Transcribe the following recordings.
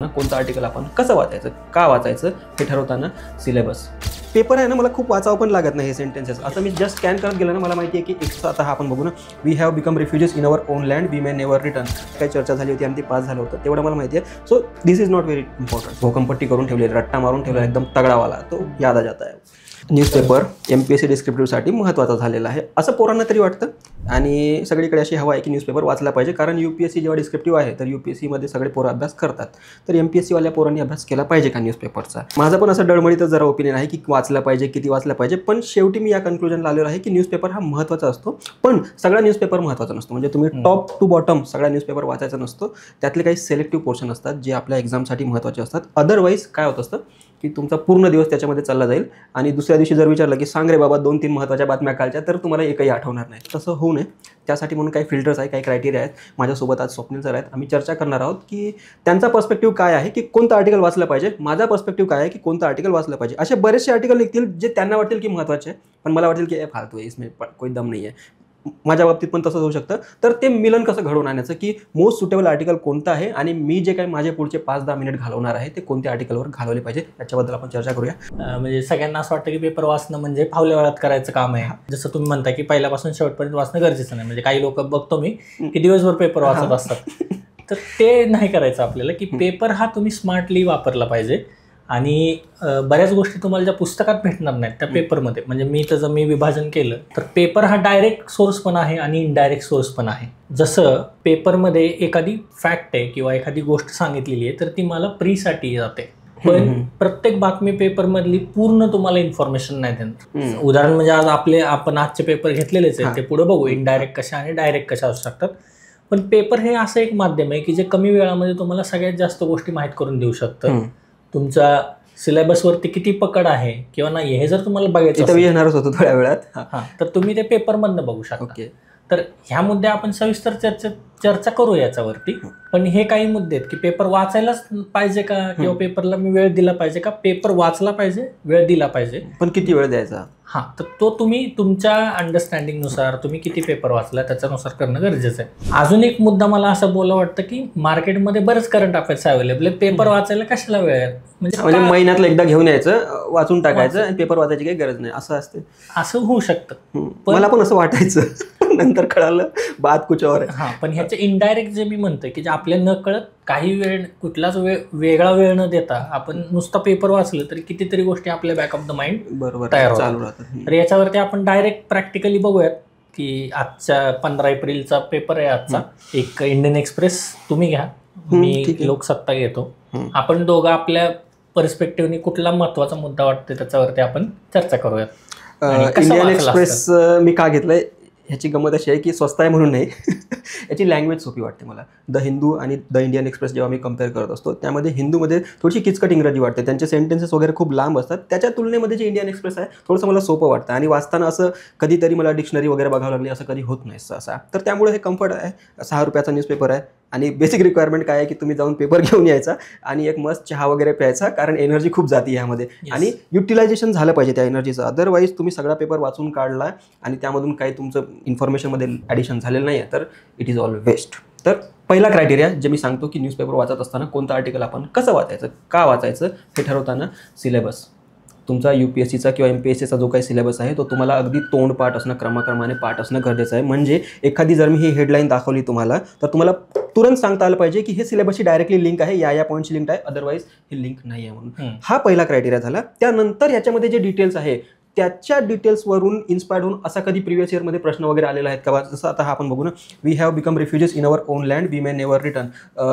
असताना कोणतं आर्टिकल आपण कसं वाचायचं, का वाचायचं हे ठरवताना सिलेबस. पेपर आहे ना, मला खूप वाचावं पण लागत नाही हे सेंटेन्सेस. आता मी जस्ट स्कॅन करत गेलं ना, मला माहिती आहे की आता हा आपण बघू ना, we have become refugees in our own land, we may never return. काही चर्चा झाली होती आणि ती पास झालं होतं, तेवढं मला माहिती आहे. So this is not very important. भोकंपट्टी करून ठेवली, रट्टा मारून ठेवला एकदम तगडावाला, तो याद आ जाता आहे. न्यूजपेपर MPSC डिस्क्रिप्टिव्हसाठी महत्त्वाचा झालेला आहे असं पोरांना तरी वाटतं, आणि सगळीकडे अशी हवा आहे की न्यूजपेपर वाचला पाहिजे. कारण UPSC जेव्हा डिस्क्रिप्टिव्ह आहे तर UPSCमध्ये सगळे पोरं अभ्यास करतात, तर MPSCवाल्या पोरांनी अभ्यास केला पाहिजे का न्यूजपेपरचा. माझं पण असं डळमळीतच जरा ओपिनियन आहे की वाचला पाहिजे, किती वाचला पाहिजे. पण शेवटी मी या कन्क्लुजनला आलेलो आहे की न्यूजपेपर हा महत्त्वाचा असतो, पण सगळा न्यूजपेपर महत्त्वाचा नसतो. म्हणजे तुम्ही टॉप टू बॉटम सगळा न्यूजपेपर वाचायचा नसतो. त्यातले काही सिलेक्टिव्ह पोर्शन असतात जे आपल्या एक्झामसाठी महत्त्वाचे असतात. अदरवाईज काय होत असतं की तुमचा पूर्ण दिवस त्याच्यामध्ये चालला जाईल, आणि दुसऱ्या दिवशी जर विचारलं की सांग रे बाबा 2-3 महत्त्वाच्या बातम्या कालच्या, तर तुम्हाला एकही आठवणार नाही. तसं होऊ नये त्यासाठी म्हणून काही फिल्टर्स आहे, काही क्रायटेरिया आहेत. माझ्यासोबत आज स्वप्नील सर आहेत. आम्ही चर्चा करणार आहोत की त्यांचा पर्स्पेक्टिव्ह काय आहे की कोणतं आर्टिकल वाचलं पाहिजे, माझा पर्स्पेक्टिव्ह काय आहे की कोणतं आर्टिकल वाचलं पाहिजे. असे बरेचसे आर्टिकल निघतील जे त्यांना वाटेल की महत्त्वाचे आहे, पण मला वाटेल की फालतू आहे, इसमें कोई दम नाही आहे. माझ्या बाबतीत पण तसंच होऊ शकतं. तर ते मिलन कसं घडवून आणायचं की मोस्ट सुटेबल आर्टिकल कोणतं आहे, आणि मी जे काही माझे पुढचे 5-10 मिनिट घालवणार आहे ते कोणत्या आर्टिकलवर घालवले पाहिजे याच्याबद्दल आपण चर्चा करूया. म्हणजे सगळ्यांना असं वाटतं की पेपर वाचणं म्हणजे फावल्या वेळात करायचं काम आहे. जसं तुम्ही म्हणता की पहिल्यापासून शेवटपर्यंत वाचणं गरजेचं नाही. म्हणजे काही लोक बघतो मी की दिवसभर पेपर वाचत असतात, तर ते नाही करायचं आपल्याला. की पेपर हा तुम्ही स्मार्टली वापरला पाहिजे, आणि बऱ्याच गोष्टी तुम्हाला ज्या पुस्तकात भेटणार नाहीत त्या पेपरमध्ये. म्हणजे त्याचं मी विभाजन केलं तर पेपर हा डायरेक्ट सोर्स पण आहे आणि इनडायरेक्ट सोर्स पण आहे. जसं पेपरमध्ये एखादी फॅक्ट आहे किंवा एखादी गोष्ट सांगितलेली आहे तर ती मला प्रीसाठी जाते, पण प्रत्येक बातमी पेपरमधली पूर्ण तुम्हाला इन्फॉर्मेशन नाही देणार. उदाहरण म्हणजे आज आपण आजचे पेपर घेतलेलेच आहे, ते पुढे बघू इनडायरेक्ट कशा आणि डायरेक्ट कशा असू शकतात. पण पेपर हे असं एक माध्यम आहे की जे कमी वेळामध्ये तुम्हाला सगळ्यात जास्त गोष्टी माहीत करून देऊ शकतं. तुमच्या सिलेबसवरती किती पकड आहे किंवा नाही हे जर तुम्हाला बघायचं येणारच होतं थोड्या वेळात, तर तुम्ही ते पेपरमधनं बघू शकता. तर ह्या मुद्दे आपण सविस्तर चर्चा करू याच्यावरती. पण हे काही मुद्दे आहेत की पेपर वाचायलाच पाहिजे का, किंवा पेपरला मी वेळ दिला पाहिजे का, पेपर वाचला पाहिजे, वेळ दिला पाहिजे, पण किती वेळ द्यायचा. तर तो तुम्ही तुमच्या अंडरस्टँडिंगनुसार तुम्ही किती पेपर वाचला त्याच्यानुसार करणं गरजेचं आहे. अजून एक मुद्दा मला असं बोला वाटतं की मार्केटमध्ये बरेच करंट अफेअर्स अवेलेबल आहेत, पेपर वाचायला कशाला वेळ आहे. म्हणजे महिन्यातलं एकदा घेऊन यायचं, वाचून टाकायचं, आणि पेपर वाचायची काही गरज नाही असं असते. असं होऊ शकतं. मला पण असं वाटायचं, नंतर कळालं बात कुछ और आहे. पण ह्याचे इनडायरेक्ट जे मी म्हणतोय की जे आपल्या न कळत काही वेळ कुठलाच वेगळा वेळ न देता आपण नुसता पेपर वाचलं तरी कितीतरी गोष्टी आपल्या बॅक ऑफ द माइंड बरोबर तयार होतात. तर याच्यावरती आपण डायरेक्ट प्रॅक्टिकली बघूयात की आजच्या 15 एप्रिलचा पेपर आहे आजचा. एक इंडियन एक्सप्रेस तुम्ही घ्या, मी लोकसत्ता घेतो. आपण दोघं आपल्या पर्स्पेक्टिव्हनी कुठला महत्वाचा मुद्दा वाटतो त्याच्यावरती आपण चर्चा करूयात. इंडियन एक्सप्रेस मी का घेतलंय ह्याची गंमत अशी आहे की स्वस्त आहे म्हणून नाही, याची लँग्वेज सोपी वाटते मला. द हिंदू आणि द इंडियन एक्सप्रेस जेव्हा मी कम्पेअर करत असतो त्यामध्ये हिंदूमध्ये थोडीशी किचकट इंग्रजी वाटते, त्यांचे सेंटेन्सेस वगैरे खूप लांब असतात. त्याच्या तुलनेमध्ये जे इंडियन एक्सप्रेस आहे थोडंसं मला सोपं वाटतं, आणि वाचताना असं कधीतरी मला डिक्शनरी वगैरे बघावं लागली असं कधी होत नाही सहसा. तर त्यामुळे हे कम्फर्ट आहे. 6 रुपयाचा न्यूजपेपर आहे, आणि बेसिक रिक्वायरमेंट काय आहे की तुम्ही जाऊन पेपर घेऊन यायचा आणि एक मस्त चहा वगैरे प्यायचा, कारण एनर्जी खूप जाते ह्यामध्ये, आणि युटिलायझेशन झालं पाहिजे त्या एनर्जीचं. अदरवाईज तुम्ही सगळा पेपर वाचून काढला आणि त्यामधून काही तुमचं इन्फॉर्मेशनमध्ये ॲडिशन झालेलं नाही आहे तर इट इज ऑल वेस्ट. तर पहिला क्रायटेरिया जे मी सांगतो की न्यूजपेपर वाचत असताना कोणतं आर्टिकल आपण कसं वाचायचं, का वाचायचं हे ठरवताना सिलेबस. तुमचा UPSCचा किंवा MPSCचा जो काही सिलेबस आहे तो तुम्हाला अगदी तोंड पाठ असणं, क्रमाक्रमाने पाठ असणं गरजेचं आहे. म्हणजे एखादी जर मी ही हेडलाईन दाखवली तुम्हाला तर तुम्हाला तुरंत सांगता आलं पाहिजे की हे सिलेबसची डायरेक्टली लिंक आहे, या पॉईंटची लिंक आहे, अदरवाईज ही लिंक नाही आहे म्हणून. हा पहिला क्रायटेरिया झाला. त्यानंतर याच्यामध्ये जे डिटेल्स आहे त्याच्या डिटेल्सवरून इन्स्पायर्ड होऊन असा कधी प्रिव्हियस इयरमध्ये प्रश्न वगैरे आलेला आहेत का. जसं आता हा आपण बघू ना, we have become refugees in our own land, we may never return,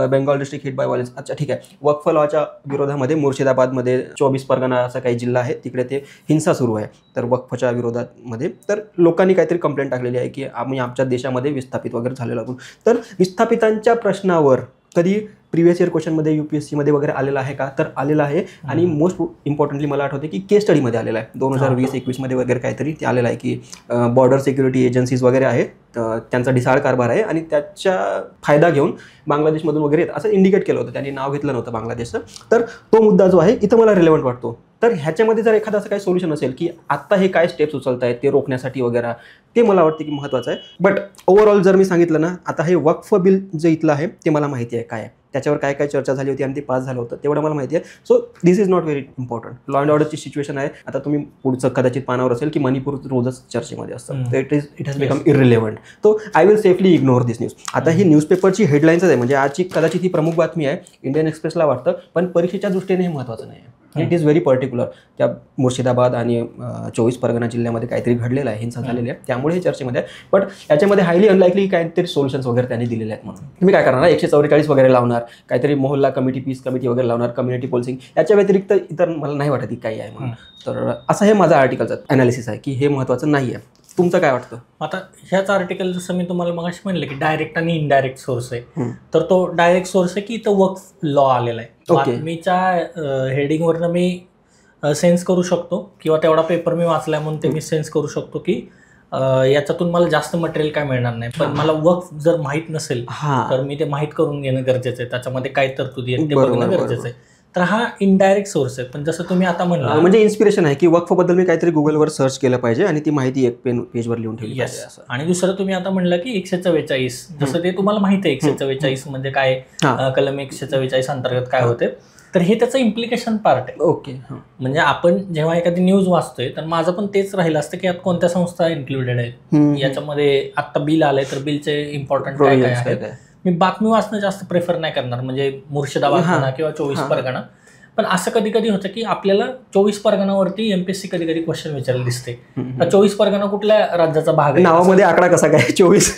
Bengal district hit by violence. अच्छा ठीक आहे. वक्फ लॉच्या विरोधामध्ये मुर्शिदाबादमध्ये 24 परगणा असा काही जिल्हा आहे, तिकडे ते हिंसा सुरू आहे तर वक्फच्या विरोधामध्ये. तर लोकांनी काहीतरी कंप्लेंट टाकलेली आहे की आम्ही आमच्या देशामध्ये विस्थापित वगैरे झालेलो आहोत. तर विस्थापितांच्या प्रश्नावर कधी प्रिव्हियस इयर क्वेश्चनमध्ये UPSCमध्ये वगैरे आलेला आहे का, तर आलेला आहे. आणि मोस्ट इम्पॉर्टंटली मला आठवते की केस स्टडीमध्ये आलेला आहे 2020-21मध्ये वगैरे काहीतरी ते आलेलं आहे की बॉर्डर सिक्युरिटी एजन्सीज वगैरे आहेत, त्यांचा ढिसाळ कारभार आहे आणि त्याच्या फायदा घेऊन बांगलादेशमधून वगैरे असं इंडिकेट केलं होतं, त्यांनी नाव घेतलं नव्हतं बांगलादेशचं. तर तो मुद्दा जो आहे इथं मला रिलेव्हंट वाटतो. तर ह्याच्यामध्ये जर एखादं असं काही सोल्युशन असेल की आत्ता हे काय स्टेप्स उचलत आहेत ते रोखण्यासाठी वगैरे, ते मला वाटतं की महत्त्वाचं आहे. बट ओव्हरऑल जर मी सांगितलं ना, आता हे वक्फ बिल जे इथलं आहे ते मला माहिती आहे काय आहे, त्याच्यावर काय काय चर्चा झाली होती आणि ते पास झालं होतं तेवढं मला माहिती आहे. So this is not very important. Law and ऑर्डरची सिच्युएशन आहे. आता तुम्ही पुढचं कदाचित पानावर असेल की मणिपूर रोजच चर्चेमध्ये असतं, तर इट हॅज बिकम इरिलेव्हंट. तो I will safely ignore this news. आता ही न्यूजपेपरची हेडलाईन्सच आहे, म्हणजे आजची कदाचित ही प्रमुख बातमी आहे, इंडियन एक्सप्रेसला वाटतं, पण परीक्षेच्या दृष्टीने हे महत्त्वाचं नाही आहे. It is very particular. त्या मुर्शिदाबाद आणि 24 परगणा जिल्ह्यामध्ये काहीतरी घडलेलं आहे, हिंसा झालेली आहे, त्यामुळे हे चर्चेमध्ये आहे. बट याच्यामध्ये हायली अनलाइकली काहीतरी सोल्युशन्स वगैरे त्यांनी दिलेले आहेत. म्हणून तुम्ही काय करणार, 144 वगैरे लावणार, काहीतरी मोहल्ला कमिटी, पीस कमिटी वगैरे लावणार, कम्युनिटी पोलिसिंग, याच्या व्यतिरिक्त इतर मला नाही वाटत की काही आहे म्हणून. तर असं हे माझा आर्टिकलचं अनालिसिस आहे की हे महत्त्वाचं नाही आहे. तुमचं काय वाटतं? आता ह्याच आर्टिकल जसं मी तुम्हाला मगाशी म्हणलं की डायरेक्ट आणि इनडायरेक्ट सोर्स आहे, तर तो डायरेक्ट सोर्स आहे की इथं वक्फ लॉ आलेला आहे. बातमीच्या हेडिंगवरनं मी सेन्स करू शकतो किंवा तेवढा पेपर मी वाचलाय म्हणून ते मी सेन्स करू शकतो की याच्यातून मला जास्त मटेरियल काय मिळणार नाही. पण मला वक्फ जर माहीत नसेल तर मी ते माहीत करून घेणं गरजेचं आहे, त्याच्यामध्ये काय तरतुदी आहे ते बघणं गरजेचं आहे. तर हा इनडायरेक्ट सोर्स आहे. पण जसं तुम्ही आता म्हणला, म्हणजे इन्स्पिरेशन आहे की वक्फबद्दल मी काहीतरी गुगलवर सर्च केलं पाहिजे आणि ती माहिती एक पेजवर लिहून ठेवली पाहिजे. आणि दुसरं तुम्ही आता म्हणलं की 144, जसं ते तुम्हाला माहिती आहे 144 म्हणजे काय, कलम 144 अंतर्गत काय होते, तर हे त्याचं इम्प्लिकेशन पार्ट आहे. ओके. म्हणजे आपण जेव्हा एखादी न्यूज वाचतोय तर माझं पण तेच राहिलं असतं की यात कोणत्या संस्था इन्क्लुडेड आहेत, याच्यामध्ये आता बिल आलंय तर बिलचे इम्पॉर्टंट काय काय आहे. मी बातमी वाचणं जास्त प्रेफर नाही करणार, म्हणजे मुर्शिदाबाद म्हणा किंवा 24 परगणा. पण असं कधी कधी होतं की आपल्याला 24 परगणावरती एमपीएससी कधी कधी क्वेश्चन विचारले दिसते. 24 परगणा कुठल्या राज्याचा भाग आहे, नावामध्ये आकडा कसा काय 24,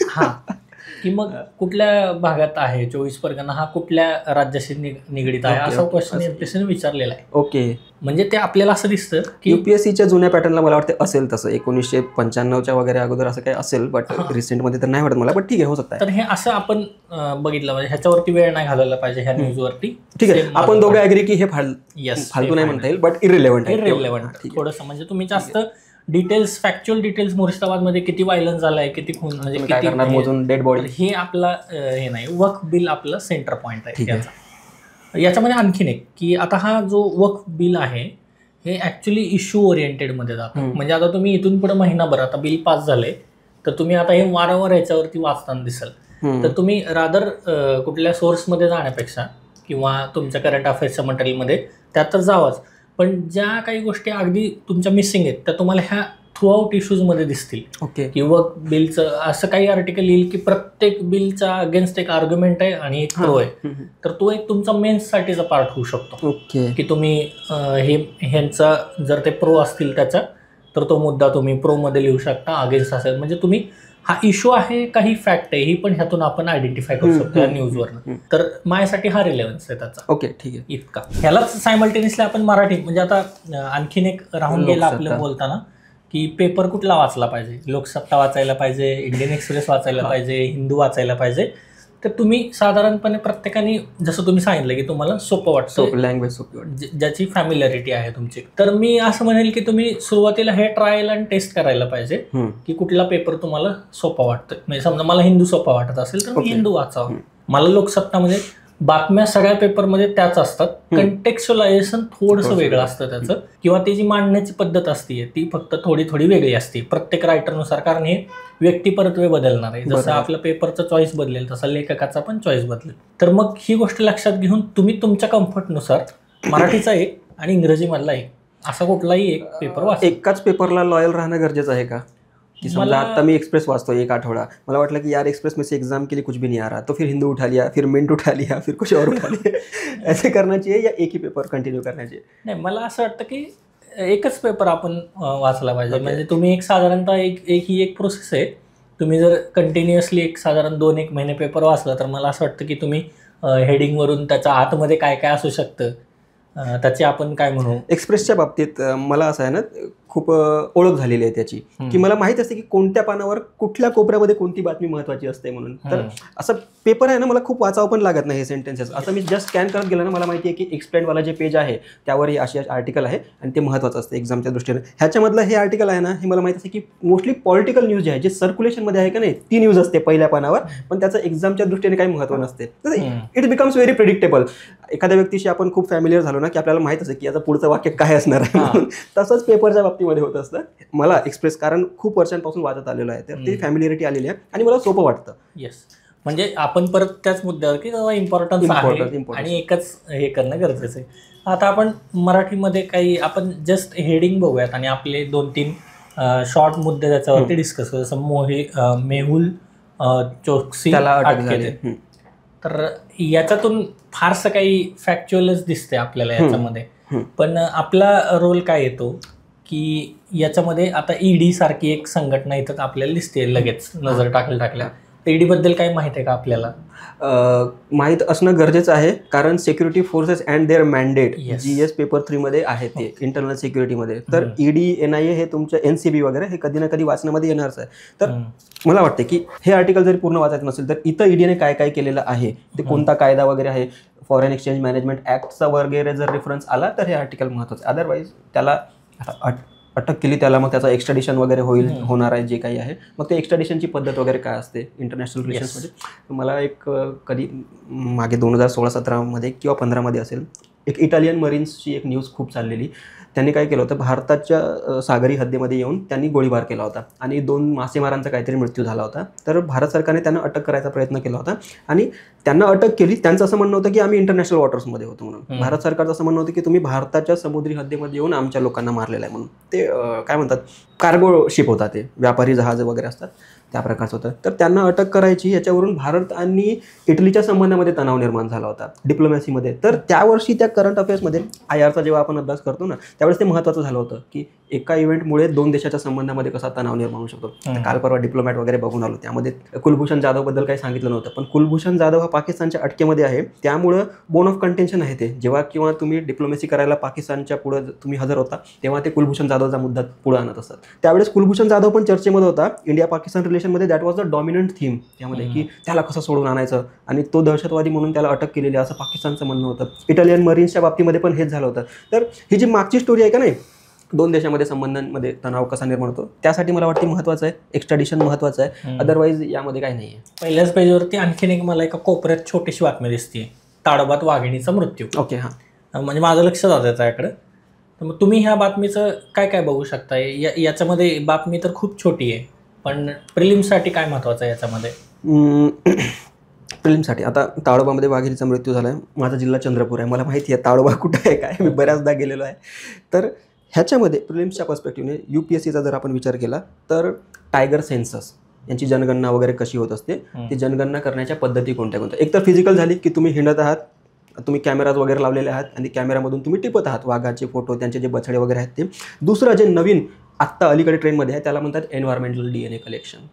की मग कुठल्या भागात आहे 24 परगणा, हा कुठल्या राज्याशी निगडीत आहे, असा क्वेश्चन एमपीएससीने विचारलेला आहे. ओके. म्हणजे ते आपल्याला असं दिसतं की यूपीएससीच्या जुन्या पॅटर्नला मला वाटतं असेल तसं 1995च्या वगैरे अगोदर असं काही असेल, बट रिसेंटमध्ये तर नाही वाटत मला, बट ठीक आहे, होऊ शकतं. तर हे असं आपण बघितलं, म्हणजे ह्याच्यावरती वेळ नाही घालवला पाहिजे ह्या न्यूजवरती. ठीक आहे, आपण दोघे ॲग्री की हे फालतू नाही म्हणता येईल, बट इरिलेव्हंट थोडंसं. म्हणजे तुम्ही जास्त डिटेल्स, फॅक्च्युअल डिटेल्स, मुर्शिदाबादमध्ये किती व्हायलन्स झालाय, किती खून, म्हणजे किती मोजून डेड बॉडी, हे आपला हे नाही. वक्फ बिल आपलं सेंटर पॉईंट आहे. याच्यामध्ये आणखीन एक की आता हा जो वक्फ बिल आहे हे ॲक्च्युली इश्यू ओरिएंटेडमध्ये जातं. म्हणजे आता तुम्ही इथून पुढे महिनाभर, आता बिल पास झाले तर तुम्ही आता हे वारंवार याच्यावरती वाचताना दिसाल. तर तुम्ही रादर कुठल्या सोर्समध्ये जाण्यापेक्षा किंवा तुमच्या करंट अफेअर्सच्या मटेरियलमध्ये त्यात तर जावाच, पण ज्या काही गोष्टी अगदी तुमच्या मिसिंग आहेत त्या तुम्हाला ह्या थ्रू आउट इश्यूजमध्ये दिसतील. ओके. किंवा बिलचं असं काही आर्टिकल येईल की प्रत्येक बिलचा अगेन्स्ट एक आर्ग्युमेंट आहे आणि एक प्रो आहे, तर तो एक तुमचा मेन्ससाठीचा पार्ट होऊ शकतो. ओके. की तुम्ही ह्यांचा जर ते प्रो असतील त्याचा, तर तो मुद्दा तुम्ही प्रोमध्ये लिहू शकता, अगेन्स्ट असेल म्हणजे तुम्ही हा इश्यू आहे काही फॅक्ट आहे ही पण ह्यातून आपण आयडेंटिफाय करू शकतो या न्यूजवरनं. तर माझ्यासाठी हा रिलेव्हन्स आहे त्याचा. ओके, ठीक आहे. इतका ह्यालाच सायमल्टेनियसली आपण मराठी, म्हणजे आता आणखीन एक राहून गेला आपलं बोलताना की पेपर कुठला वाचला पाहिजे. लोकसत्ता वाचायला पाहिजे, इंडियन एक्सप्रेस वाचायला पाहिजे, हिंदू वाचायला पाहिजे. तर तुम्ही साधारणपणे प्रत्येकाने जसं तुम्ही सांगितलं की तुम्हाला सोपं वाटतं, लँग्वेज सोपी वाटते, ज्याची फॅमिलॅरिटी आहे तुमची, तर मी असं म्हणेल की तुम्ही सुरुवातीला हे ट्रायल आणि टेस्ट करायला पाहिजे की कुठला पेपर तुम्हाला सोपा वाटतं. म्हणजे समजा मला हिंदू सोपा वाटत असेल तर मी हिंदू वाचावं. मला लोकसत्तामध्ये बातम्या सगळ्या पेपरमध्ये त्याच असतात, कंटेक्च्युअलायझेशन थोडंसं वेगळं असतं त्याचं, किंवा ती जी मांडण्याची पद्धत असते ती फक्त थोडी थोडी वेगळी असते प्रत्येक रायटरनुसार, कारण हे व्यक्तिपरत्वे बदलणार आहे. जसं आपलं पेपरचं चॉईस बदलेल तसा लेखकाचा पण चॉईस बदलेल. तर मग ही गोष्ट लक्षात घेऊन तुम्ही तुमच्या कम्फर्टनुसार मराठीचा एक आणि इंग्रजीमधला एक असा कुठलाही एक पेपर वाचा. एकाच पेपरला लॉयल राहणं गरजेचं आहे का? कि समझा आता मैं एक्सप्रेस वाचतो एक आठवड़ा, मला वाटलं की यार एक्सप्रेस में से एग्जाम के लिए कुछ भी नहीं आ रहा, तो फिर हिंदू उठा लिया, फिर मिंट उठा लिया, फिर कुछ और उठा लिया. ऐसे करना चाहिए या एक ही पेपर कंटिन्यू करना चाहिए? नाही, मला असं वाटतं की एकच पेपर आपण वाचला पाहिजे. म्हणजे तुम्ही एक साधारणतः ही एक प्रोसेस आहे. तुम्ही जर कंटिन्युअसली एक साधारण 2-1 महिने पेपर वाचला तर मला असं वाटतं की तुम्ही हेडिंगवरून त्याच्या आतमध्ये काय काय असू शकतं त्याची आपण काय म्हणू. एक्सप्रेसच्या बाबतीत मला असं आहे ना, खूप ओळख झालेली आहे त्याची, की मला माहित असते की कोणत्या पानावर कुठल्या कोपऱ्यामध्ये कोणती बातमी महत्त्वाची असते म्हणून. तर असं पेपर आहे ना, मला खूप वाचावं पण लागत नाही हे सेंटेन्सेस. असं मी जस्ट स्कॅन करत गेलं ना, मला माहिती आहे की एक्सप्लेनवाला जे पेज आहे त्यावर हे असे आर्टिकल आहे आणि ते महत्त्वाचं असतं एक्झामच्या दृष्टीने. ह्याच्यामधलं हे आर्टिकल आहे ना, हे मला माहिती आहे की मोस्टली पॉलिटिकल न्यूज जे आहे, जे सर्क्युलेशनमध्ये आहे का नाही, ती न्यूज असते पहिल्या पानावर, पण त्याचं एक्झामच्या दृष्टीने काही महत्त्व नसते. It becomes very predictable. एखाद्या व्यक्तीशी आपण खूप फॅमिलियर झालो ना, की आपल्याला माहित असते की याचं पुढचं वाक्य काय असणार आहे. तसंच पेपरच्या बाबतीमध्ये होत असतं. मला एक्सप्रेस कारण खूप वर्षांपासून वाचत आलेलो आहे, तर ती फॅमिलियरिटी आलेली आहे आणि मला सोपं वाटतं. येस, म्हणजे आपण परत त्याच मुद्द्यावर की इम्पॉर्टन्स आहे आणि एकच हे करणं गरजेचं आहे. आता आपण मराठीमध्ये काही आपण जस्ट हेडिंग बघूयात आणि आपले 2-3 शॉर्ट मुद्दे त्याच्यावरती डिस्कस करू. जसं मेहुल चोक्सी अटक केले, तर याच्यातून फारसं काही फॅक्च्युअलच दिसते आपल्याला याच्यामध्ये. पण आपला रोल काय येतो की याच्यामध्ये आता ईडी सारखी एक संघटना इथं आपल्याला दिसते लगेच नजर टाकल्या. ईडी बद्दल काय माहिती आहे का आपल्याला? माहीत असणं गरजेचं आहे, कारण security forces and their mandate GS paper 3 मध्ये आहे ते इंटरनल सिक्युरिटीमध्ये. तर ईडी NIA हे तुमचं NCB वगैरे हे कधी ना कधी वाचण्यामध्ये येणारच आहे. तर मला वाटतं की हे आर्टिकल जरी पूर्ण वाचायचं नसेल तर इथं ईडीने काय काय केलेलं आहे, ते कोणता कायदा वगैरे आहे, फॉरेन एक्सचेंज मॅनेजमेंट ॲक्टचा वगैरे जर रेफरन्स आला तर हे आर्टिकल महत्त्वाचं. अदरवाईज त्याला अटक केली, त्याला मग त्याचं एक्स्ट्रॅडिशन वगैरे होणार आहे जे काही आहे. मग ते एक्स्ट्रॅडिशनची पद्धत वगैरे काय असते इंटरनॅशनल रिलेशन्समध्ये. मला एक कधी मागे 2016-17 मध्ये किंवा 15 मध्ये असेल, एक इटालियन मरीन्सची एक न्यूज खूप चाललेली. त्यांनी काय केलं होतं, भारताच्या सागरी हद्दीमध्ये येऊन त्यांनी गोळीबार केला होता आणि 2 मासेमारांचा काहीतरी मृत्यू झाला होता. तर भारत सरकारने त्यांना अटक करायचा प्रयत्न केला होता आणि त्यांना अटक केली. त्यांचं असं म्हणणं होतं की आम्ही इंटरनॅशनल वॉटर्समध्ये होतो म्हणून. भारत सरकारचं असं म्हणणं होतं की तुम्ही भारताच्या समुद्री हद्दीमध्ये येऊन आमच्या लोकांना मारलेलं आहे म्हणून. ते काय म्हणतात, कार्गो शिप होता, ते व्यापारी जहाज वगैरे असतात त्या प्रकारचं होतं. तर त्यांना अटक करायची, याच्यावरून भारत आणि इटलीच्या संबंधामध्ये तणाव निर्माण झाला होता डिप्लोमॅसीमध्ये. तर त्यावर्षी त्या करंट अफेअर्समध्ये IRचा जेव्हा आपण अभ्यास करतो ना, त्यावेळेस ते महत्त्वाचं झालं होतं की एका इव्हेंटमुळे 2 देशाच्या संबंधामध्ये कसा तणाव निर्माण होऊ शकतो. काल परवा डिप्लोमॅट वगैरे बघून आलो, त्यामध्ये कुलभूषण जाधवबद्दल काही सांगितलं नव्हतं, पण कुलभूषण जाधव हा पाकिस्तानच्या अटकेमध्ये आहे. त्यामुळं बोन ऑफ कंटेन्शन आहे ते. जेव्हा किंवा तुम्ही डिप्लोमॅसी करायला पाकिस्तानच्या पुढे तुम्ही हजर होता, तेव्हा ते कुलभूषण जाधवचा मुद्दा पुढे आणत असतात. त्यावेळेस कुलभूषण जाधव पण चर्चेमध्ये होता. इंडिया पाकिस्तान रिलेशनमध्ये that was the dominant theme त्यामध्ये, की त्याला कसं सोडून आणायचं आणि तो दहशतवादी म्हणून त्याला अटक केलेली असं पाकिस्तानचं म्हणणं होतं. इटालियन मरीन्सच्या बाबतीमध्ये पण हेच झालं होतं. तर ही जी मागची स्टोरी आहे का नाही, 2 देशामध्ये संबंधांमध्ये तणाव कसा निर्माण होतो, त्यासाठी मला वाटते महत्त्वाचं आहे एक्स्ट्रॅडिशन महत्त्वाचं आहे. अदरवाईज यामध्ये काही नाही आहे. पहिल्याच पेजवरती आणखीन एक मला एका कोपऱ्यात छोटीशी बातमी दिसते, ताडोबात वाघिणीचा मृत्यू. ओके, हां, म्हणजे माझं लक्ष जातं त्याकडे. तर मग तुम्ही ह्या बातमीचं काय काय बघू शकताय? याच्यामध्ये बातमी तर खूप छोटी आहे, पण प्रिलिम्ससाठी काय महत्त्वाचं आहे याच्यामध्ये? प्रिलिम्ससाठी आता ताडोबामध्ये वाघिणीचा मृत्यू झाला आहे. माझा जिल्हा चंद्रपूर आहे, मला माहिती आहे ताडोबा कुठं आहे काय, मी बऱ्याचदा गेलेलो आहे. तर ह्याच्यामध्ये प्रिलिम्सच्या पर्स्पेक्टिव्हने UPSCचा जर आपण विचार केला तर टायगर सेन्सस यांची जनगणना वगैरे कशी होत असते, ती जनगणना करण्याच्या पद्धती कोणत्या कोणत्या. एक तर फिजिकल झाली की तुम्ही हिंडत आहात, तुम्ही कॅमेराज वगैरे लावलेले आहात आणि कॅमेरामधून तुम्ही टिपत आहात वाघाचे फोटो, त्यांचे जे बछडे वगैरे आहेत ते. दुसरं जे नवीन आत्ता अलीकडे ट्रेंडमध्ये आहे त्याला म्हणतात एन्व्हायरमेंटल DNA कलेक्शन.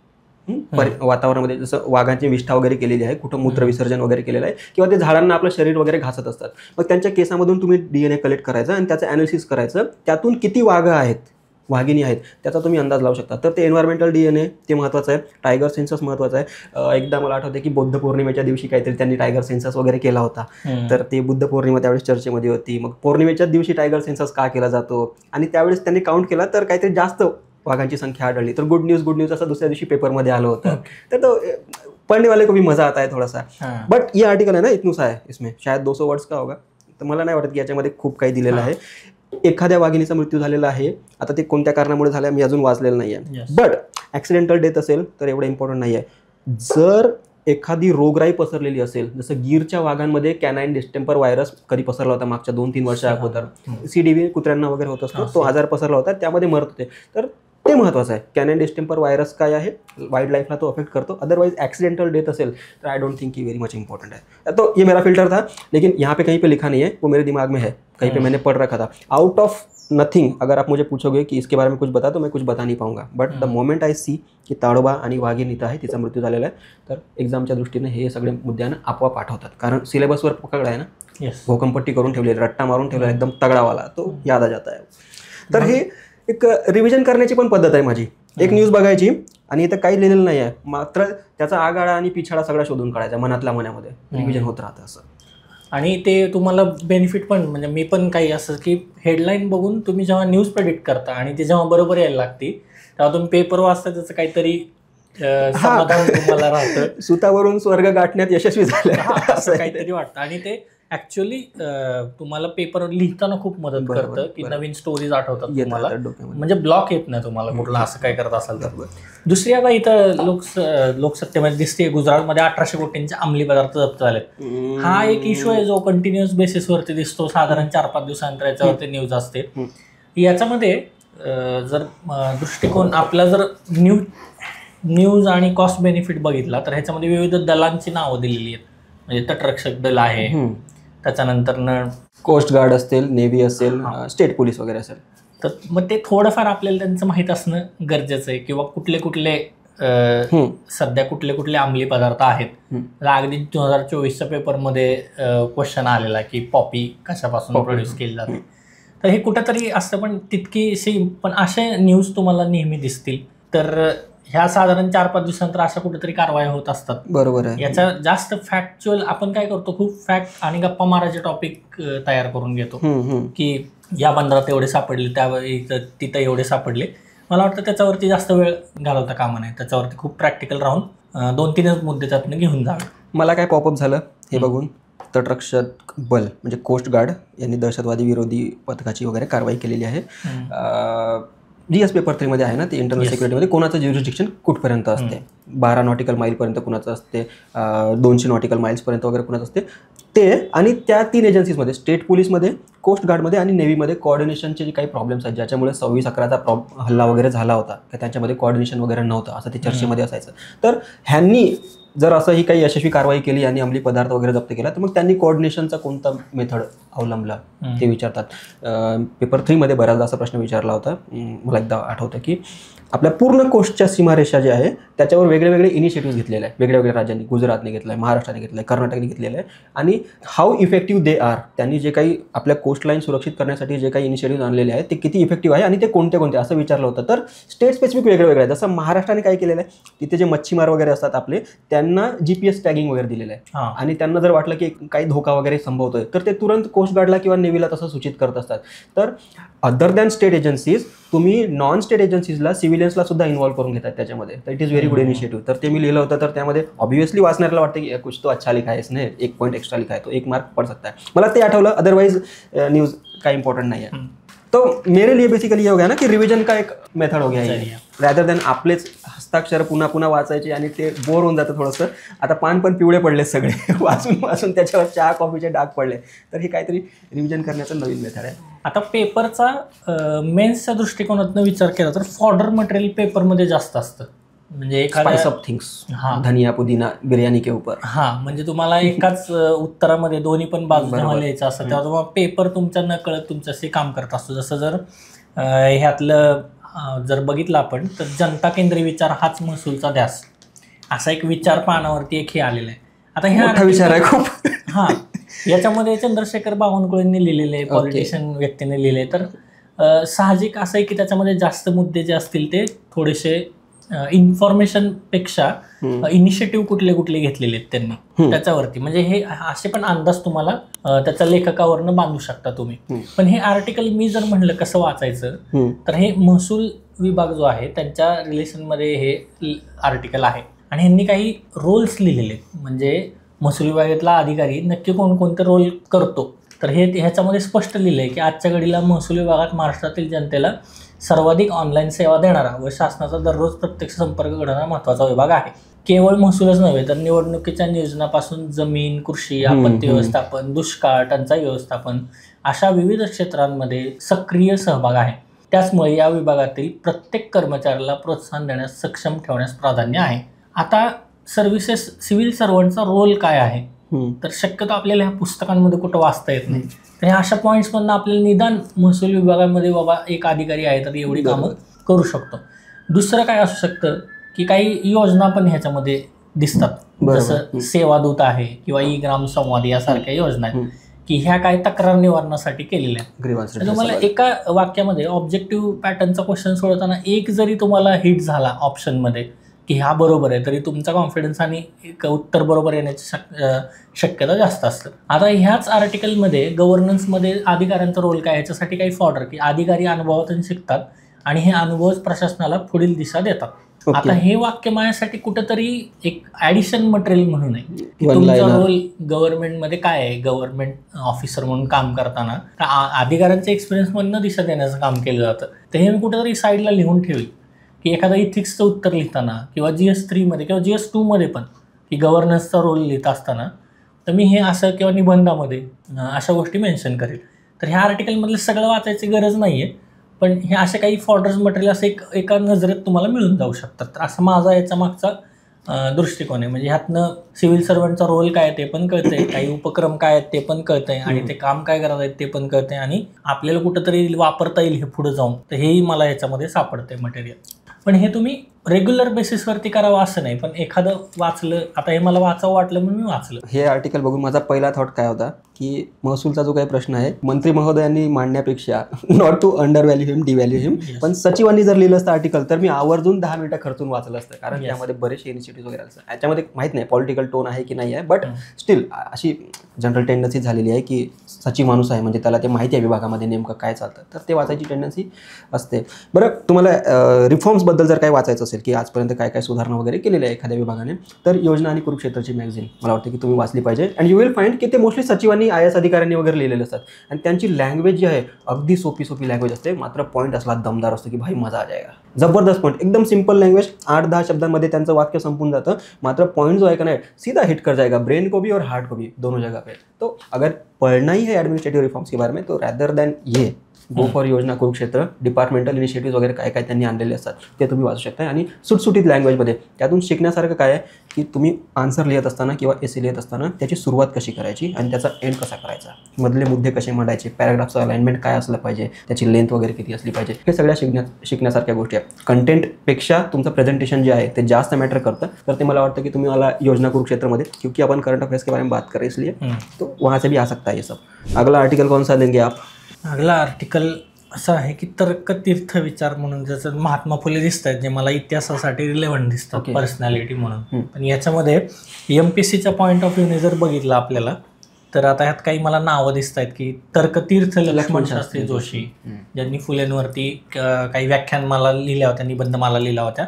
वातावरणामध्ये जसं वाघांची विष्ठा वगैरे केलेली आहे, कुठं मूत्रविसर्जन वगैरे केलेलं आहे, किंवा ते झाडांना आपलं शरीर वगैरे घासत असतात, मग त्यांच्या केसामधून तुम्ही DNA कलेक्ट करायचं आणि त्याचं ॲनालिसिस करायचं, त्यातून किती वाघ आहेत, वाघिणी आहेत, त्याचा तुम्ही अंदाज लावू शकता. तर ते एन्व्हायरमेंटल DNA ते महत्त्वाचं आहे. टायगर सेन्सस महत्त्वाचं आहे. एकदा मला आठवतं की बुद्ध पौर्णिमेच्या दिवशी काहीतरी त्यांनी टायगर सेन्सस वगैरे केला होता. तर ते बुद्ध पौर्णिमा त्यावेळेस चर्चेमध्ये होती. मग पौर्णिमेच्याच दिवशी टायगर सेन्सस का केला जातो आणि त्यावेळेस त्यांनी काउंट केला तर काहीतरी जास्त वाघांची संख्या आढळली. तर गुड न्यूज असं दुसऱ्या दिवशी पेपरमध्ये आलं होतं. तर तो पढ़ने वाले को भी मजा आता है थोड़ा सा. बट ये आर्टिकल है ना इतना सा है, इसमें शायद 200 वर्ड्स का होगा. तर मला नाही वाटत की याच्यामध्ये खूप काही दिलेलं आहे. एखाद्या वाघिणीचा मृत्यू झालेला आहे, आता ते कोणत्या कारणामुळे झालं मी अजून वाचलेलं नाही आहे. बट ॲक्सिडेंटल डेथ असेल तर एवढं इम्पॉर्टंट नाही आहे. जर एखादी रोगराई पसरलेली असेल, जसं गीरच्या वाघांमध्ये कॅनाईन डिस्टेंपर व्हायरस कधी पसरला होता मागच्या 2-3 वर्षा अगोदर, CDV कुत्र्यांना वगैरे होत असतो, तो आजार पसरला होता, त्यामध्ये मरत होते. तर ते महत्त्वाचं आहे. कॅनाईन डिस्टेंपर व्हायरस काय आहे, वाईल्ड लाईफला तो अफेक्ट करतो. अदरवाइज एक्सीडेंटल डेथ असेल तर आई डोंट थिंक कि वेरी मच इंपॉर्टेंट है. तो ये मेरा फिल्टर था, लेकिन यहाँ पे कहीं पे लिखा नहीं है, वो मेरे दिमाग में है, कहीं पे मैंने पढ़ रखा था. आउट ऑफ नथिंग अगर आप मुझे पूछोगे कि इसके बारे में कुछ बता तो मैं कुछ बता नहीं पाऊंगा. But the moment I see की ताडोबा आणि वाघीण इथं आहे, तिचा मृत्यू झालेला आहे, तर एक्झामच्या दृष्टीने हे सगळे मुद्द्यानं आपोआप आठवतात. कारण सिलेबसवर पकड आहे ना, भोकंपट्टी करून ठेवलेली, रट्टा मारून ठेवलेला एकदम तगडावाला, तो याद आ जाता है. तर हे एक रिव्हिजन करण्याची पण पद्धत आहे माझी. एक न्यूज बघायची आणि इथं काही लिहिलेलं नाही आहे, मात्र त्याचा आगाळा आणि पिछाडा सगळा शोधून काढायचा मनातल्या मनामध्ये, रिव्हिजन होत राहतं असं. आणि ते तुम्हाला बेनिफिट पण, म्हणजे मी पण काही असं की हेडलाईन बघून तुम्ही जेव्हा न्यूज प्रेडिक्ट करता आणि ती जेव्हा बरोबर यायला लागते तेव्हा तुम्ही पेपर वाचता, त्याचं काहीतरी समाधान तुम्हाला राहतं. सुतावरून स्वर्ग गाठण्यात यशस्वी झालं असं काहीतरी वाटतं. आणि ते ऍक्च्युअली तुम्हाला पेपर लिहिताना खूप मदत करतं की नवीन स्टोरीज आठवतात तुम्हाला, म्हणजे ब्लॉक येत नाही तुम्हाला कुठला असं काय करत असाल तर. दुसरी आता इथं लोकसत्तेमध्ये दिसते, गुजरातमध्ये 1800 कोटींचे अंमली पदार्थ जप्त झालेत. हा एक इश्यू आहे जो कंटिन्युअस बेसिसवरती दिसतो, साधारण 4-5 दिवसानंतर याच्यावरती न्यूज असते. याच्यामध्ये जर दृष्टिकोन आपला जर न्यूज आणि कॉस्ट बेनिफिट बघितला तर ह्याच्यामध्ये विविध दलांची नावं दिलेली आहेत. म्हणजे तटरक्षक दल आहे, त्याच्यानंतर कोस्ट गार्ड असेल, नेव्ही असेल, स्टेट पोलीस वगैरे असेल. तर मग ते थोडंफार आपल्याला त्यांचं माहीत असणं गरजेचं आहे, किंवा कुठले कुठले सध्या कुठले कुठले अंमली पदार्थ आहेत. अगदी 2024च्या पेपरमध्ये क्वेश्चन आलेला की पॉपी कशापासून प्रोड्यूस केली जाते. तर हे कुठंतरी असतं, पण तितकीशी पण असे न्यूज तुम्हाला नेहमी दिसतील. तर ह्या साधारण 4-5 दिवसानंतर अशा कुठेतरी कारवाया होत असतात. बरोबर आहे. याचा जास्त फॅक्च्युअल आपण काय करतो, खूप फॅक्ट आणि गप्पा मारायचे टॉपिक तयार करून घेतो की या बंदरात एवढे सापडले, त्यावेळी तिथं एवढे सापडले. मला वाटतं त्याच्यावरती जास्त वेळ घालवता कामा नये, त्याच्यावरती खूप प्रॅक्टिकल राहून 2-3 मुद्दे त्यातनं घेऊन जावे. मला काय पॉपअप झालं हे बघून, तटरक्षक बल म्हणजे कोस्ट गार्ड यांनी दहशतवादी विरोधी पथकाची वगैरे कारवाई केलेली आहे. GS पेपर 3 मध्ये आहे ना, ते इंटरनल सिक्युरिटीमध्ये कोणाचं ज्युरिस्डिक्शन कुठपर्यंत असते, 12 नॉटिकल माईलपर्यंत कुणाचं असते, 200 नॉटिकल माईल्सपर्यंत वगैरे कुणाचं असते ते. आणि त्या 3 एजन्सीजमध्ये, स्टेट पोलीसमध्ये, कोस्ट गार्डमध्ये आणि नेव्हीमध्ये कोऑर्डिनेशनचे जे काही प्रॉब्लेम्स आहेत, ज्याच्यामुळे 26/11चा हल्ला वगैरे झाला होता, की त्याच्यामध्ये कोऑर्डिनेशन वगैरे नव्हतं असं ते चर्चेमध्ये असायचं. तर ह्यांनी जर असं ही काही यशस्वी कारवाई केली आणि अंमली पदार्थ वगैरे जप्त केला, तर मग त्यांनी कोऑर्डिनेशनचा कोणता मेथड अवलंबला ते विचारतात. पेपर 3 मध्ये बऱ्याचदा असा प्रश्न विचारला होता. मला एकदा आठवतं की आपल्या पूर्ण कोस्टच्या सीमारेषा जे आहे त्याच्यावर वेगळे वेगळे इनिशिएटिव्ह घेतलेले आहे, वेगळ्या वेगळ्या राज्यांनी, गुजरातने घेतलं आहे, महाराष्ट्राने घेतलं आहे, कर्नाटकने घेतलेलं आहे. आणि हाऊ इफेक्टिव्ह दे आर, त्यांनी जे काही आपल्या कोस्ट लाईन सुरक्षित करण्यासाठी जे काही इनिशिएटिव्ह आणलेले आहेत ते किती इफेक्टिव्ह आहे आणि ते कोणते कोणते असं विचारलं होतं. तर स्टेट स्पेसिफिक वेगळे वेगळे आहे. जसं महाराष्ट्राने काय केलेलं आहे, तिथे जे मच्छीमार वगैरे असतात आपले, त्यांना GPS टॅगिंग वगैरे दिलेलं आहे. आणि त्यांना जर वाटलं की काही धोका वगैरे संभवतोय तर ते तुरंत कोस्ट गार्डला किंवा नेव्हीला तसं सूचित करत असतात. तर अदर दॅन स्टेट एजन्सीज, तुम्ही नॉन स्टेट एजन्सीजला, सिव्हिलियन्सला सुद्धा इन्व्हॉल्व करून घेतात त्याच्यामध्ये. तर it is very good initiative. तर ते मी लिहिलं होतं. तर त्यामध्ये ऑब्व्हियसली वाचणाऱ्याला वाटतं की कुछ तो अच्छा लिखा है इसने, 1 पॉइंट एक्स्ट्रा लिखा है तो 1 मार्क पड सकता है. मला ते आठवलं, अदरवाइज न्यूज काही इंपॉर्टंट नाही आहे. तो मेरे लिए बेसिकली ये हो गया ना की रिव्हिजन का एक मेथड हो गया है, रॅदर दॅन आपलेच हस्ताक्षर पुन्हा पुन्हा वाचायचे आणि ते बोर होऊन जातं थोडंसं. आता पान पण पिवळे पडले सगळे वाचून वाचून, त्याच्यावर चहा कॉफीचे डाग पडले. तर हे काहीतरी रिव्हिजन करण्याचं नवीन मेथड आहे. आता पेपरचा मेन्सच्या दृष्टिकोनातून विचार केला तर फॉर्डर मटेरियल पेपरमध्ये जास्त असतं. म्हणजे स्पाइस ऑफ थिंग्स, धनिया पुदिना बिर्याणी के ऊपर. म्हणजे तुम्हाला एकाच उत्तरामध्ये दोन्ही पण बाजू जेव्हा लिहायचं असतं तेव्हा तुम्हाला पेपर तुमच्या नकळत तुमच्याशी काम करत असतो. जसं जर ह्यातलं जर बघितलं आपण तर जनता केंद्रीय विचार हाच महसूलचा ध्यास, असा एक विचार पानावरती एक हे आलेला आहे. आता ह्या विचार आहे खूप. याच्यामध्ये चंद्रशेखर बावनकुळेंनी लिहिलेले आहे, पॉलिटिशियन व्यक्तीने लिहिले. तर साहजिक असं आहे की त्याच्यामध्ये जास्त मुद्दे जे असतील ते थोडेसे इन्फॉर्मेशन पेक्षा इनिशिएटिव्ह कुठले कुठले घेतलेले आहेत त्यांनी त्याच्यावरती. म्हणजे हे असे पण अंदाज तुम्हाला त्याच्या लेखकावरनं बांधू शकता तुम्ही. पण हे आर्टिकल मी जर म्हणलं कसं वाचायचं तर हे महसूल विभाग जो आहे त्यांच्या रिलेशनमध्ये हे आर्टिकल आहे. आणि ह्यांनी काही रोल्स लिहिलेले आहेत, म्हणजे महसूल विभागातला अधिकारी नक्की कोणकोणते रोल करतो. तर हे ह्याच्यामध्ये स्पष्ट लिहिलं आहे की आजच्या घडीला महसूल विभागात महाराष्ट्रातील जनतेला सर्वाधिक ऑनलाईन सेवा देणारा व शासनाचा दररोज प्रत्यक्ष संपर्क घडवणारा महत्त्वाचा विभाग आहे. केवळ महसूलच नव्हे तर निवडणुकीच्या नियोजनापासून जमीन, कृषी, आपत्ती व्यवस्थापन, दुष्काळ, टंचाई व्यवस्थापन अशा विविध क्षेत्रांमध्ये सक्रिय सहभाग आहे. त्याचमुळे या विभागातील प्रत्येक कर्मचाऱ्याला प्रोत्साहन देण्यास, सक्षम ठेवण्यास प्राधान्य आहे. आता सर्व्हिसेस, सिव्हिल सर्वंटचा रोल काय आहे तर शक्यतो आपल्याला ह्या पुस्तकांमध्ये कुठं वाचता येत नाही. तर ह्या अशा पॉईंट्समधून आपल्याला निदान महसूल विभागामध्ये बाबा एक अधिकारी आहे तर एवढी कामं करू शकतो. दुसरं काय असू शकतं की काही योजना पण ह्याच्यामध्ये दिसतात, जसं सेवादूत आहे किंवा ई ग्राम संवाद यासारख्या योजना आहेत की ह्या काही तक्रार निवारणासाठी केलेल्या आहेत. तुम्हाला एका वाक्यामध्ये ऑब्जेक्टिव्ह पॅटर्नचा क्वेश्चन सोडवताना एक जरी तुम्हाला हिट झाला ऑप्शनमध्ये की हा बरोबर आहे, तरी तुमचा कॉन्फिडन्स आणि उत्तर बरोबर येण्याची शक्यता जास्त असतं. आता ह्याच आर्टिकलमध्ये गव्हर्नन्समध्ये अधिकाऱ्यांचा रोल काय, याच्यासाठी काही फॉर्डर की अधिकारी अनुभवातून शिकतात आणि हे अनुभवच प्रशासनाला पुढील दिशा देतात. आता हे वाक्य माझ्यासाठी कुठंतरी एक ॲडिशन मटेरियल म्हणून आहे की तुमचा रोल गव्हर्नमेंटमध्ये काय आहे. गव्हर्नमेंट ऑफिसर म्हणून काम करताना अधिकाऱ्यांच्या एक्सपिरियन्समधनं दिशा देण्याचं काम केलं जातं. तर हे मी कुठेतरी साईडला लिहून ठेवेल की एखादा इथिक्सचं उत्तर लिहिताना किंवा GS3 मध्ये किंवा GS2 मध्ये पण की गव्हर्नन्सचा रोल लिहित असताना तर मी हे असं किंवा निबंधामध्ये अशा गोष्टी मेन्शन करेल. तर ह्या आर्टिकलमधलं सगळं वाचायची गरज नाही आहे, पण हे असे काही फॉर्डर्स मटेरियल असं एका नजरेत तुम्हाला मिळून जाऊ शकतात. तर असं माझा याचा मागचा दृष्टिकोन आहे. म्हणजे ह्यातनं सिव्हिल सर्वंटचा रोल काय ते पण कळतंय, काही उपक्रम काय आहेत ते पण कळतंय आणि ते काम काय करत आहेत ते पण कळतंय आणि आपल्याला कुठंतरी वापरता येईल हे पुढे जाऊन. तर हेही मला याच्यामध्ये सापडतंय मटेरियल. पण हे तुम्ही रेग्युलर बेसिसवरती करावं असं नाही, पण एखादं वाचलं, आता हे मला वाचावं वाटलं म्हणून मी वाचलं. हे आर्टिकल बघून माझा पहिला थॉट काय होता की महसूलचा जो काही प्रश्न आहे मंत्री महोदयांनी मांडण्यापेक्षा नॉट टू अंडर व्हॅल्यू हिम, डिव्हॅल्यू हिम, पण सचिवांनी जर लिहिलं असतं आर्टिकल तर मी आवर्जून 10 मिनिटं खर्चून वाचलं असतं. कारण त्यामध्ये बरेचसे इनिशिएटिव्ह वगैरे असतात. याच्यामध्ये माहीत नाही पॉलिटिकल टोन आहे की नाही आहे, बट स्टील अशी जनरल टेंडन्सी झालेली आहे की सचिव माणूस आहे म्हणजे त्याला ते माहिती आहे विभागामध्ये नेमकं काय चालतं, तर ते वाचायची टेंडन्सी असते. बरं, तुम्हाला रिफॉर्म्सबद्दल जर काय वाचायचं असेल की आजपर्यंत काय काय सुधारणा वगैरे केलेल्या आहे एखाद्या विभागाने, तर योजना आणि कुरुक्षेत्रची मॅगझिन मला वाटतं की तुम्ही वाचली पाहिजे. अँड यू विल फाइंड की ते मोस्टली सचिवांनी IAS अधिकाऱ्यांनी वगैरे लिहिलेले असतात आणि त्यांची लँग्वेज जी आहे अगदी सोपी लँग्वेज असते, मात्र पॉईंट असला दमदार असतो की भाई मजा आ जाएगा. जबरदस्त पॉईंट, एकदम सिंपल लँग्वेज, 8-10 शब्दांमध्ये त्यांचं वाक्य संपून जातं, मात्र पॉइंट जो है का नहीं सीधा हिट कर जाएगा ब्रेन को भी और हार्ट को भी, दोनों जगह पे. तो अगर पढ़ना ही है एडमिनिस्ट्रेटिव रिफॉर्म्स के बारे में तो रैदर देन ये गो फॉर योजना कुरुक्षेत्र, डिपार्टमेंटल इनिशिएटिव्ह वगैरे काय काय त्यांनी आणलेले असतात ते तुम्ही वाचू शकता. आणि सुटसुटीत लँग्वेजमध्ये त्यातून शिकण्यासारखं काय आहे की तुम्ही आन्सर लिहित असताना किंवा एसे लिहित असताना त्याची सुरुवात कशी करायची आणि त्याचा एंड कसा करायचा, मधले मुद्दे कसे मांडायचे, पॅराग्राफचं अलाइनमेंट काय असलं पाहिजे, त्याची लेंथ वगैरे किती असली पाहिजे, हे सगळ्या शिकण्यासारख्या गोष्टी आहेत. कंटेंटपेक्षा तुमचं प्रेझेंटेशन जे आहे ते जास्त मॅटर करतं. तर ते मला वाटतं की तुम्ही मला योजना कुरुक्षेत्रमध्ये, क्योंकि अपन करंट अफेयर्स के बारे में बात कर रहे इसलिए तो वहाँ से भी आ सकता है ये सब. अगला आर्टिकल कौन सा लेंगे आप? अगला आर्टिकल असं आहे की तर्क तीर्थ विचार म्हणून, जसं महात्मा फुले दिसत आहेत जे मला इतिहासासाठी रिलेव्हंट दिसतात पर्सनॅलिटी म्हणून. पण याच्यामध्ये MPSCच्या पॉईंट ऑफ व्ह्यूने जर बघितलं आपल्याला तर आता ह्यात काही मला नावं दिसत आहेत की तर्कतीर्थ लक्ष्मण शास्त्री जोशी, ज्यांनी फुलेंवरती काही व्याख्यानमाला लिहिल्या होत्या, निबंधमाला लिहिल्या होत्या,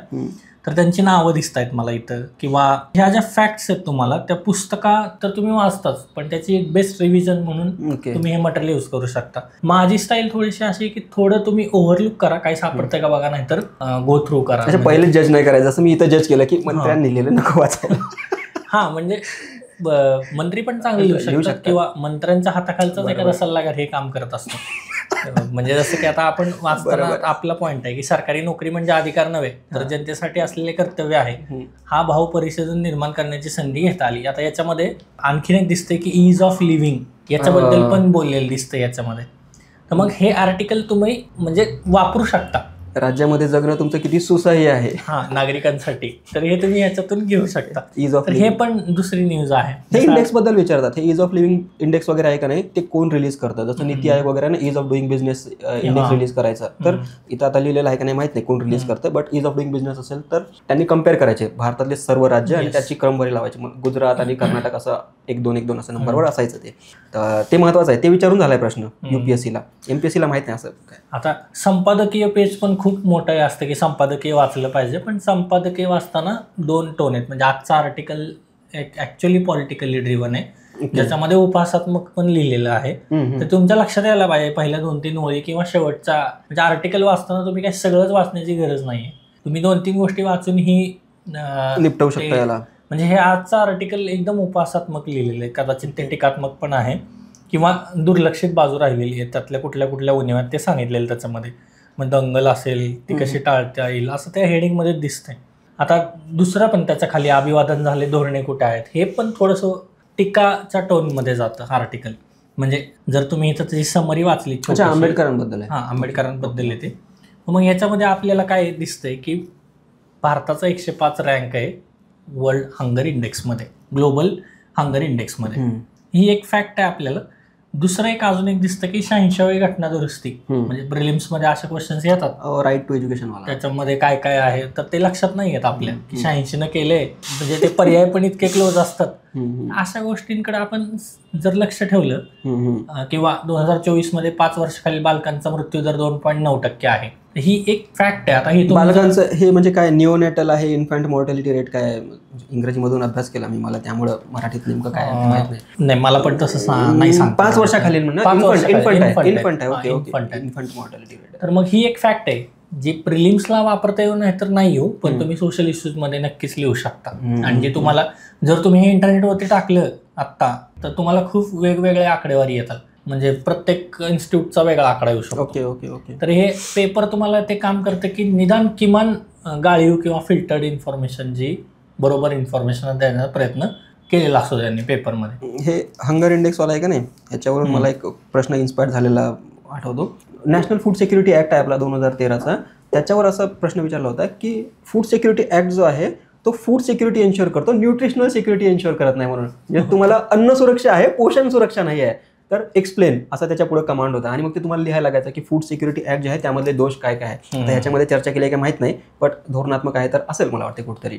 तर त्यांची नावं दिसत आहेत मला इथं. किंवा ह्या ज्या फॅक्ट्स आहेत तुम्हाला त्या पुस्तका तर तुम्ही वाचताच, पण त्याची एक बेस्ट रिव्हिजन म्हणून तुम्ही हे मटेरियल यूज करू शकता. माझी स्टाईल थोडीशी अशी की थोडं तुम्ही ओव्हरलुक करा, काही सापडतंय का बघा, नाहीतर गो थ्रू करा. पहिले जज नाही करायचं, असं मी इथं जज केलं की मंत्र्यांनी लिहिलेलं नको वाचायला. हा, म्हणजे मंत्री पण चांगले लिहू शकतात किंवा मंत्र्यांच्या हाताखालचाच एखादा सल्लागार हे काम करत असतो. म्हणजे जसं की आता आपण वाचताना आपला पॉईंट आहे की सरकारी नोकरी म्हणजे अधिकार नव्हे तर जनतेसाठी असलेले कर्तव्य आहे, हा भाव परिषदेतून निर्माण करण्याची संधी घेता आली. आता याच्यामध्ये आणखीन एक दिसतंय की ईज ऑफ लिव्हिंग, याच्याबद्दल पण बोललेलं दिसतंय याच्यामध्ये. तर मग हे आर्टिकल तुम्ही म्हणजे वापरू शकता. राज्यामध्ये जगणं तुमचं किती सुसह्य आहे नागरिकांसाठी, तर हे तुम्ही याच्यातून घेऊ शकता. ईज ऑफ, हे पण दुसरी न्यूज आहे. हे इंडेक्स बद्दल विचारतात, हे ईज ऑफ लिव्हिंग इंडेक्स वगैरे आहे का नाही, ते कोण रिलीज करतं. जसं नीती आयोग वगैरे ना ease of doing business index release करायचं, तर इथं आता लिहिलेलं आहे का नाही माहित नाही कोण रिलीज करतं, but ease of doing business असेल तर त्यांनी कम्पेअर करायचे भारतातले सर्व राज्य आणि त्याची क्रमवारी लावायची. मग गुजरात आणि कर्नाटक असं 1-2-1-2 असं नंबरवर असायचं. ते महत्वाचं आहे. ते विचारून झालाय प्रश्न UPSCला. MPSCला माहित नाही असं काय. आता संपादकीय पेज पण खूप मोठं असतं की संपादकीय वाचलं पाहिजे, पण संपादकीय वाचताना 2 टोन आहेत. म्हणजे आजचा आर्टिकल ऍक्च्युअली पॉलिटिकली ड्रिव्हन आहे, ज्याच्यामध्ये उपासात्मक पण लिहिलेलं आहे. तर तुमच्या लक्षात यायला पाहिजे पहिल्या 2-3 ओळी किंवा शेवटचा, म्हणजे आर्टिकल वाचताना तुम्ही काही सगळंच वाचण्याची गरज नाहीये. तुम्ही 2-3 गोष्टी वाचून ही निपटवू शकता याला. म्हणजे हे आजचं आर्टिकल एकदम उपासात्मक लिहिलेलं आहे, कदाचित ते टीकात्मक पण आहे किंवा दुर्लक्षित बाजू राहिलेली आहे. त्यातल्या कुठल्या उणिवात ते सांगितलेलं त्याच्यामध्ये. मग दंगल असेल ती कशी टाळता येईल असं त्या हेडिंगमध्ये दिसतंय. आता दुसरं पण त्याच्या खाली अभिवादन झाले, धोरणे कुठे आहेत, हे पण थोडंसं टीकाच्या टोनमध्ये जातं आर्टिकल. म्हणजे जर तुम्ही इथं त्याची समरी वाचली, आंबेडकरांबद्दल आहे, आंबेडकरांबद्दल येते. मग याच्यामध्ये आपल्याला काय दिसतंय की भारताचा 105 रँक आहे वर्ल्ड हंगर इंडेक्समध्ये, ग्लोबल हंगर इंडेक्समध्ये. ही एक फॅक्ट आहे आपल्याला. दुसरं एक अजून एक दिसतं की 86वी घटना दुरुस्ती, म्हणजे प्रिलिम्स मध्ये असे क्वेश्चन्स येतात, राईट टू एज्युकेशन वाला, त्याच्यामध्ये काय काय आहे तर ते लक्षात नाही येत आपल्या की 86 न केले, म्हणजे ते पर्याय पण इतके क्लोज असतात. अशा गोष्टींकडे आपण जर लक्ष ठेवलं, किंवा 2024 मध्ये 5 वर्षाखालील बालकांचा मृत्यू दर 2.9% आहे, ही एक फॅक्ट आहे. आता ही बालकांचं हे म्हणजे काय निओनेटल आहे, इन्फंट मॉर्टॅलिटी रेट काय आहे, इंग्रजीमधून अभ्यास केला मी, मला त्यामुळं मराठीत नेमकं काय माहित नाही, मला पण तसं नाही सांगता. 5 वर्षाखालील इन्फंट मॉर्टॅलिटी रेट. तर मग ही एक फॅक्ट आहे जी प्रिलिम्सला वापरता येऊ नाही तर नाही येऊ, पण तुम्ही सोशल इश्यूज मध्ये नक्कीच लिहू शकता. आणि जे तुम्हाला जर तुम्ही हे इंटरनेटवरती टाकलं आत्ता तर तुम्हाला खूप वेगवेगळे आकडेवारी येतात, म्हणजे प्रत्येक इन्स्टिट्यूटचा वेगळा आकडा येऊ शकतो. Okay okay okay. तर हे पेपर तुम्हाला ते काम करतं की निदान किमान गाळीव किंवा फिल्टर्ड इन्फॉर्मेशन, जी बरोबर इन्फॉर्मेशन देण्याचा प्रयत्न केलेला असतो त्यांनी पेपरमध्ये. हे हंगर इंडेक्स वाला आहे का नाही, ह्याच्यावरून मला एक प्रश्न इन्स्पायर झालेला आठवतो. नॅशनल फूड सिक्युरिटी ॲक्ट आहे आपला 2013चा, त्याच्यावर असा प्रश्न विचारला होता की फूड सिक्युरिटी ॲक्ट जो आहे तो फूड सिक्युरिटी एन्श्योर करतो, न्यूट्रिशनल सिक्युरिटी एन्श्योर करत नाही, म्हणून म्हणजे तुम्हाला अन्न सुरक्षा आहे, पोषण सुरक्षा नाही आहे, तर एक्सप्लेन असा त्याच्या पुढे कमांड होता. आणि मग ते तुम्हाला लिहायला लागायचं की फूड सिक्युरिटी ॲक्ट जे आहे त्यामधले दोष काय काय आहे. तर ह्याच्यामध्ये चर्चा केली आहे का माहित नाही, पण धोरणात्मक आहे तर असेल मला वाटते कुठेतरी.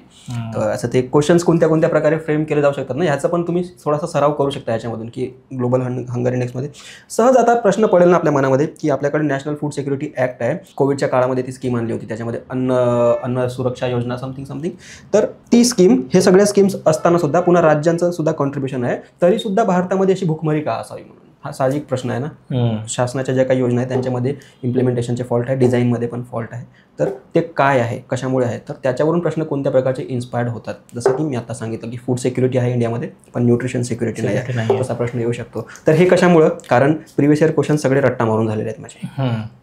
तर असं ते क्वेश्चन्स कोणत्या कोणत्या प्रकारे फ्रेम केले जाऊ शकतात ना, ह्याचा पण तुम्ही थोडासा सराव करू शकता याच्यामधून, की ग्लोबल हंगर इंडेक्समध्ये सहज आता प्रश्न पडेल ना आपल्या मनामध्ये की आपल्याकडे नॅशनल फूड सिक्युरिटी ॲक्ट आहे, कोविडच्या काळामध्ये ती स्कीम आणली होती, त्याच्यामध्ये अन्न सुरक्षा योजना समथिंग. तर ती स्कीम, हे सगळ्या स्कीम्स असताना सुद्धा पुन्हा राज्यांचं सुद्धा कॉन्ट्रीब्युशन आहे, तरी सुद्धा भारतामध्ये अशी भूकमरी का असावी म्हणून हा साहजिक प्रश्न आहे ना. शासनाच्या ज्या काही योजना आहेत त्यांच्यामध्ये इम्प्लिमेंटेशनचे फॉल्ट आहे, डिझाईनमध्ये पण फॉल्ट आहे, तर ते काय आहे, कशामुळे आहे, तर त्याच्यावरून प्रश्न कोणत्या प्रकारचे इन्स्पायर्ड होतात. जसं की मी आता सांगितलं की फूड सिक्युरिटी आहे इंडियामध्ये, पण न्यूट्रिशन सिक्युरिटी नाही आहे, असा प्रश्न येऊ शकतो. तर हे कशामुळं, कारण प्रिव्हियस इयर क्वेश्चन सगळे रट्टा मारून झालेले आहेत माझे.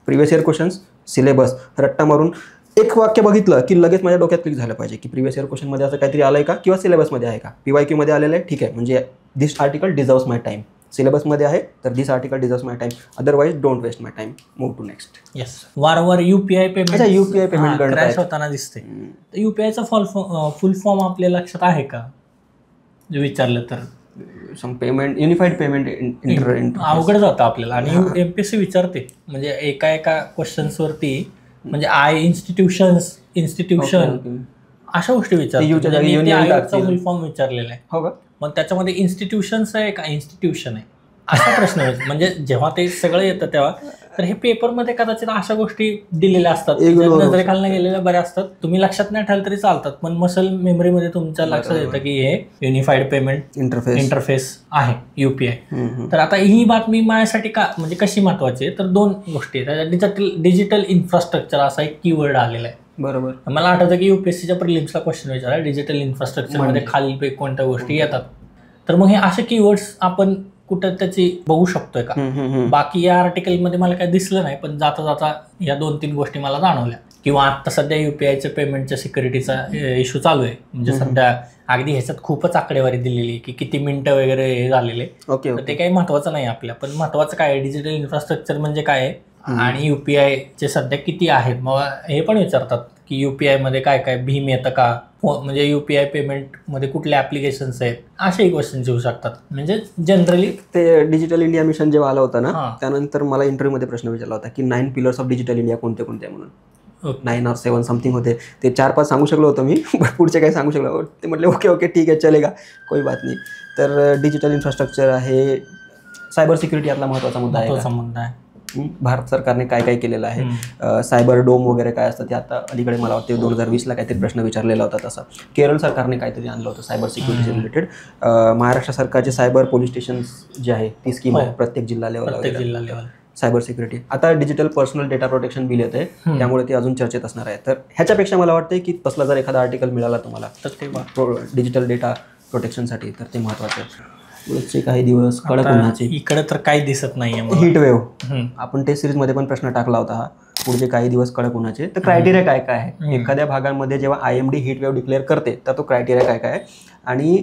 प्रिव्हियस इयर क्वेश्चन्स सिलेबस रट्टा मारून एक वाक्य बघितलं की लगेच माझ्या डोक्यात क्लिक झालं पाहिजे की प्रिव्हियस इयर क्वेश्चनमध्ये असं काहीतरी आलंय का, किंवा सिलेबसमध्ये आहे का. PYQ मध्ये आलेलं आहे, ठीक आहे, म्हणजे this article deserves my time. सिलेबसमध्ये आहे तर this article deserves my time, otherwise don't waste my time, move to next. Yes, वारंवार युपीआय पेमेंट क्रॅश होताना दिसते. तर युपीआयचा फुल फॉर्म आपल्या लक्षात आहे का विचारलं तर? सम पेमेंट, युनिफाईड पेमेंट इंटरफेस. अवघड जातं आपल्याला. आणि एमपीएससी विचारते म्हणजे एका क्वेश्चन्सवरती, म्हणजे इन्स्टिट्यूशन अशा गोष्टी विचारतात. फुल फॉर्म विचारलेला आहे, हो का? मग त्याच्यामध्ये इन्स्टिट्यूशन्स आहे का इन्स्टिट्यूशन आहे असा प्रश्न आहे. म्हणजे जेव्हा ते सगळं येतं तेव्हा, तर हे पेपरमध्ये कदाचित अशा गोष्टी दिलेल्या असतात, नजरेखालनं गेलेल्या बऱ्या असतात, तुम्ही लक्षात नाही ठेवलं तरी चालतात, पण मसल मेमरीमध्ये तुमच्या लक्षात येतं की हे युनिफाईड पेमेंट इंटरफेस आहे युपीआय. तर आता ही बातमी माझ्यासाठी का म्हणजे कशी महत्वाची आहे, तर 2 गोष्टी आहेत. डिजिटल इन्फ्रास्ट्रक्चर असा एक कीवर्ड आलेला आहे. बरोबर. मला आठवतं की युपीएससीच्या प्रिलिम्सला क्वेश्चन विचारला डिजिटल इन्फ्रास्ट्रक्चरमध्ये खालील कोणत्या गोष्टी येतात. तर मग हे असे कीवर्ड्स आपण कुठं त्याची बघू शकतोय का. बाकी या आर्टिकलमध्ये मला काही दिसलं नाही, पण जाता जाता या 2-3 गोष्टी मला जाणवल्या. किंवा आता सध्या युपीआयच्या पेमेंटच्या सिक्युरिटीचा इश्यू चालू आहे, म्हणजे सध्या अगदी ह्याच्यात खूपच आकडेवारी दिलेली की किती मिनिटं वगैरे हे झालेले. ते काही महत्वाचं नाही आपल्या, पण महत्वाचं काय आहे डिजिटल इन्फ्रास्ट्रक्चर म्हणजे काय आहे आणि युपीआयचे सध्या किती आहेत. मग हे पण विचारतात की युपीआय मध्ये काय काय, भीम येतं का, म्हणजे युपीआय पेमेंट मध्ये कुठले ऍप्लिकेशन्स आहेत, असेही क्वेश्चन येऊ शकतात. म्हणजे जनरली ते डिजिटल इंडिया मिशन जेव्हा आलं होतं ना, त्यानंतर मला इंटरव्ह्यूमध्ये प्रश्न विचारला होता की 9 पिलर्स ऑफ डिजिटल इंडिया कोणते कोणते म्हणून. 9 or 7 समथिंग होते, ते 4-5 सांगू शकलो होतो मी, पण पुढचे काही सांगू शकलो. ते म्हटले ओके ठीक आहे चलेगा, कोई बात नाही. तर डिजिटल इन्फ्रास्ट्रक्चर आहे, सायबर सिक्युरिटी यातला महत्त्वाचा मुद्दा आहे. भारत सरकारने काय काय केलेलं आहे, सायबर डोम वगैरे काय असतं ते आता अलीकडे मला वाटते 2020ला काहीतरी प्रश्न विचारलेला होता तसा. केरळ सरकारने काहीतरी आणलं होतं सायबर सिक्युरिटी रिलेटेड. महाराष्ट्र सरकारचे सायबर पोलीस स्टेशन जे आहे ती स्कीम आहे प्रत्येक जिल्हा लेवल सायबर सिक्युरिटी. आता digital personal data protection bill येते, त्यामुळे ते अजून चर्चेत असणार आहे. तर ह्याच्यापेक्षा मला वाटतं की तसला जर एखादा आर्टिकल मिळाला तुम्हाला तर ते डिजिटल डेटा प्रोटेक्शनसाठी तर ते महत्त्वाचं आहे. पुढचे काही दिवस कडक उन्हाचे, इकडे तर काही दिसत नाहीये. हीट वेव्ह आपण टेस्ट सिरीज मध्ये पण प्रश्न टाकला होता हा. पुढचे काही दिवस कडक उन्हाचे, तर क्रायटेरिया काय काय आहे एखाद्या भागांमध्ये जेव्हा IMD हीट वेव्ह डिक्लेअर करते तर तो क्रायटेरिया काय काय आहे. आणि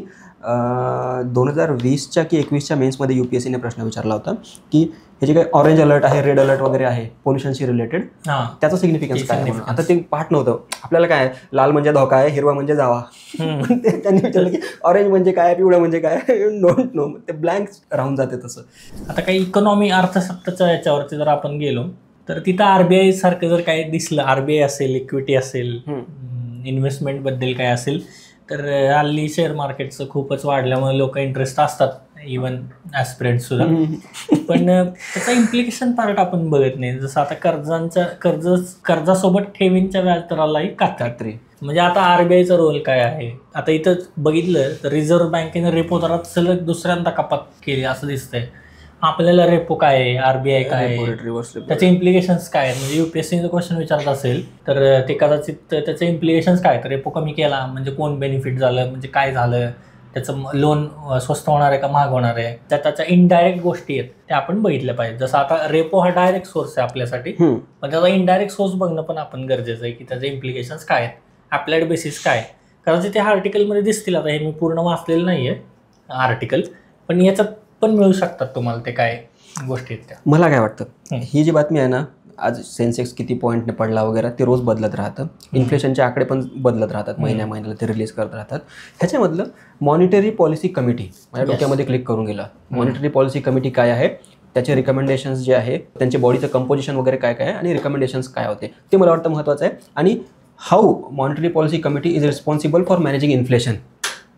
2020च्या की 21च्या मेन्समध्ये UPSCने प्रश्न विचारला होता की ह्याची काय ऑरेंज अलर्ट आहे, रेड अलर्ट वगैरे आहे पोल्युशनशी रिलेटेड, त्याचं सिग्निफिकन्स काय आहे? आता ते पाठ नव्हतं आपल्याला. काय लाल म्हणजे धोका आहे, हिरवा म्हणजे जावा. त्यांनी विचारलं की ऑरेंज म्हणजे काय, पिवळा म्हणजे काय, डोंट नो. ते ब्लँक राहून जाते तसं. आता काही इकॉनॉमी अर्थशास्त्राच्या याच्यावरती जर आपण गेलो तर तिथं आरबीआय सारखं जर काही दिसलं, आरबीआय असेल, इक्विटी असेल, इन्व्हेस्टमेंट बद्दल काय असेल, तर हल्ली शेअर मार्केटचं खूपच वाढल्यामुळे लोक इंटरेस्ट असतात, इवन ॲस्पिरंट सुद्धा. पण त्याचा इम्प्लिकेशन पार्ट आपण बघत नाही. जसं आता कर्जासोबत ठेवींच्या व्याजदरालाही कात्री. म्हणजे आता आरबीआयचा रोल काय आहे? आता इथं बघितलं तर रिझर्व्ह बँकेने रेपो दरात सलग दुसऱ्यांदा कपात केली असं दिसतंय. आपल्याला रेपो काय आहे, आरबीआय काय आहे, त्याचे इम्प्लिकेशन्स काय आहेत? म्हणजे युपीएससीचं क्वेश्चन विचारत असेल तर ते कदाचित त्याचे इम्प्लिकेशन्स काय, तर रेपो कमी केला म्हणजे कोण बेनिफिट झालं, म्हणजे काय झालं, त्याचं लोन स्वस्त होणार आहे का महाग होणार आहे, त्याच्या इनडायरेक्ट गोष्टी आहेत त्या आपण बघितल्या पाहिजे. जसं आता रेपो हा डायरेक्ट सोर्स आहे आपल्यासाठी, पण त्याचा इनडायरेक्ट सोर्स बघणं पण आपण गरजेचं आहे की त्याचे इम्प्लिकेशन्स काय आहेत, अप्लाइड बेसिस काय. कदाचित त्या आर्टिकलमध्ये दिसतील. आता हे मी पूर्ण वाचलेलं नाही आहे आर्टिकल, पण याच्यात पण मिळू शकतात तुम्हाला ते काय गोष्टी आहेत त्या. मला काय वाटतं, ही जी बातमी आहे ना, आज सेन्सेक्स किती पॉईंटने पडला वगैरे ते रोज बदलत राहतं, इन्फ्लेशनचे आकडे पण बदलत राहतात, महिन्याला ते रिलीज करत राहतात. ह्याच्यामधलं मॉनिटरी पॉलिसी कमिटी माझ्या डोक्यामध्ये क्लिक करून गेला. मॉनिटरी पॉलिसी कमिटी काय आहे, त्याचे रिकमेंडेशन्स जे आहे, त्यांचे बॉडीचं कंपोजिशन वगैरे काय काय आहे आणि रिकमेंडेशन्स काय होते ते मला वाटतं महत्त्वाचं आहे. आणि how monetary policy committee is responsible for managing inflation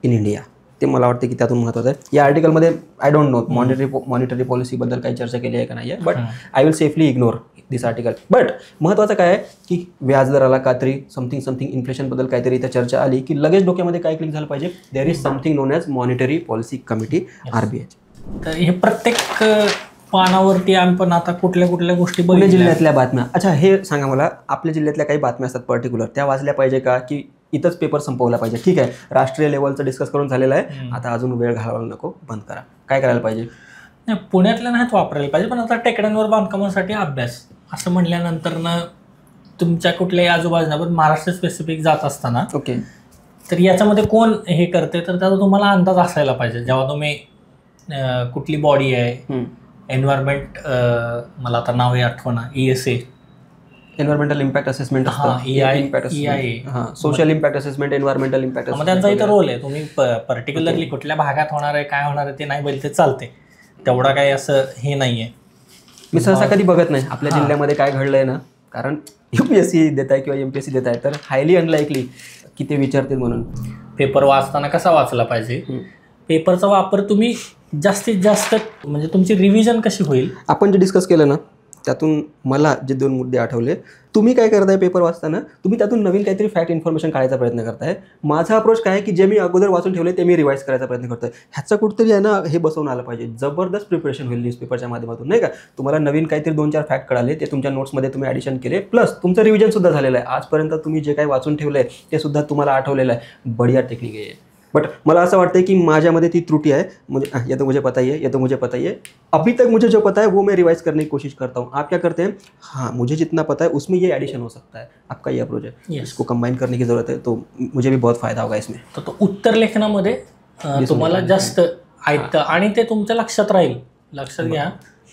in India, ते मला वाटतं की त्यातून महत्त्वाचं आहे. या आर्टिकलमध्ये आय डोंट नो मॉनिटरी पॉलिसीबद्दल काही चर्चा केली आहे का नाही आहे, but I will safely ignore this article. But महत्त्वाचं काय आहे की व्याजदराला कात्री, समथिंग इन्फ्लेशनबद्दल काहीतरी इथं चर्चा आली की लगेच डोक्यामध्ये काय क्लिक झालं पाहिजे, there is something known as monetary policy committee, RBI. तर हे प्रत्येक पानावरती आपण आता कुठल्या गोष्टी पुणे जिल्ह्यातल्या बातम्या. अच्छा, हे सांगा मला, आपल्या जिल्ह्यातल्या काही बातम्या असतात पर्टिक्युलर, त्या वाचल्या पाहिजे का की इथंच पेपर संपवला पाहिजे? ठीक आहे, राष्ट्रीय लेवलचं डिस्कस करून झालेलं आहे, आता अजून वेळ घालवायला नको, बंद करा. काय करायला पाहिजे? नाही, पुण्यातल्या नाहीच वापरायला पाहिजे, पण आता टेकड्यांवर बांधकामासाठी अभ्यास असं म्हटल्यानंतर ना तुमच्या कुठल्याही आजूबाजूला पण महाराष्ट्र स्पेसिफिक जात असताना, ओके, तर याच्यामध्ये कोण हे करते तर त्याचा तुम्हाला अंदाज असायला पाहिजे. जेव्हा तुम्ही कुठली बॉडी आहे, एन्व्हायरमेंट, मला आता नाव आठवणा, ESA, environmental impact assessment, social impact assessment, environmental impact, मग त्यांचा इथं रोल आहे. तुम्ही पर्टिक्युलरली कुठल्या भागात होणार आहे, काय होणार आहे ते नाही बोलते चालते, तेवढा काही असं हे नाही आहे. मी सहसा कधी बघत नाही आपल्या जिल्ह्यामध्ये काय घडलंय ना, कारण UPSC देत आहे किंवा MPSC देत आहे, तर हायली अनलाइकली की ते विचारतील म्हणून. पेपर वाचताना कसा वाचला पाहिजे, पेपरचा वापर तुम्ही जास्तीत जास्त, म्हणजे तुमची रिव्हिजन कशी होईल. आपण जे डिस्कस केलं ना त्यातून मला जे 2 मुद्दे आठवले. तुम्ही काय करताय पेपर वाचताना, तुम्ही त्यातून नवीन काहीतरी फॅक्ट इन्फॉर्मेशन काढायचा प्रयत्न करताय. माझा अप्रोच काय आहे की जे मी अगोदर वाचून ठेवले ते मी रिवाईज करायचा प्रयत्न करतोय. ह्याचं कुठतरी आहे ना हे बसवून आलं पाहिजे. जबरदस्त प्रिपरेशन होईल न्यूजपेपरच्या माध्यमातून, नाही का. तुम्हाला नवीन काहीतरी 2-4 फॅक्ट कळाले, ते तुमच्या नोट्समध्ये तुम्ही ॲडिशन केले, प्लस तुमचं रिव्हिजन सुद्धा झालेलं आहे. आजपर्यंत तुम्ही जे काही वाचून ठेवलं आहे ते सुद्धा तुम्हाला आठवलेलं आहे. बढिया टेक्निक आहे. बट मला असं वाटतं की माझ्यामध्ये ती त्रुटि है. मुझे ये तो मुझे पता ही है, अभी तक मुझे जो पता है वो मैं रिवाइज करने की कोशिश करता हूँ. आप क्या करते हैं? हाँ, मुझे जितना पता है उसमें ये एडिशन हो सकता है. आपका ये अप्रोच है, इसको कंबाइन करने की ज़रूरत है, तो मुझे भी बहुत फायदा होगा इसमें. तो उत्तर लेखनामध्ये तुम्हाला जास्त ऐकतं आणि ते तुमच्या लक्षात राहील. लक्षात घ्या,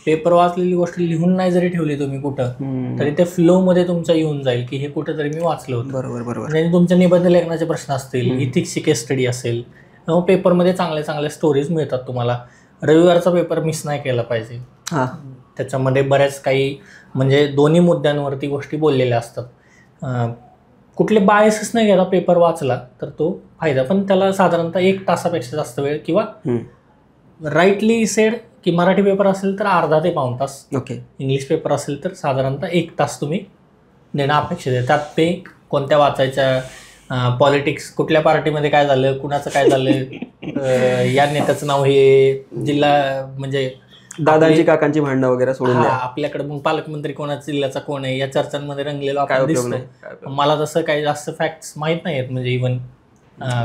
पेपर वाचलेली गोष्ट लिहून नाही जरी ठेवली तुम्ही कुठं, तरी ते फ्लोमध्ये तुमच्या येऊन जाईल की हे कुठं तरी मी वाचलं होतं. बरोबर. म्हणजे तुमच्या निबंध लेखनाचे प्रश्न असतील, इथिक्सची केस स्टडी असेल, मग पेपरमध्ये चांगले स्टोरीज मिळतात तुम्हाला. रविवारचा पेपर मिस नाही केला पाहिजे. त्याच्यामध्ये बऱ्याच काही म्हणजे दोन्ही मुद्द्यांवरती गोष्टी बोललेल्या असतात. कुठले बायसच नाही घ्यायला, पेपर वाचला तर तो फायदा. पण त्याला साधारणतः 1 तासापेक्षा जास्त वेळ, किंवा राईटली सेड की मराठी पेपर असेल तर अर्धा ते पाऊण तास, ओके, इंग्लिश पेपर असेल तर साधारणतः 1 तास तुम्ही देणं अपेक्षित आहे. त्यात ते कोणत्या वाचायच्या, पॉलिटिक्स, कुठल्या पार्टीमध्ये काय झालं, कुणाचं काय झालं, या नेत्याचं नाव, हे जिल्हा म्हणजे दादांची काकांची भांडणं वगैरे सोडून द्या. आपल्याकडे मग पालकमंत्री कोणाचा जिल्ह्याचा कोण आहे या चर्चांमध्ये रंगलेलो आपण दिसतो. मला तसं काही जास्त फॅक्ट्स माहीत नाही आहेत, म्हणजे इव्हन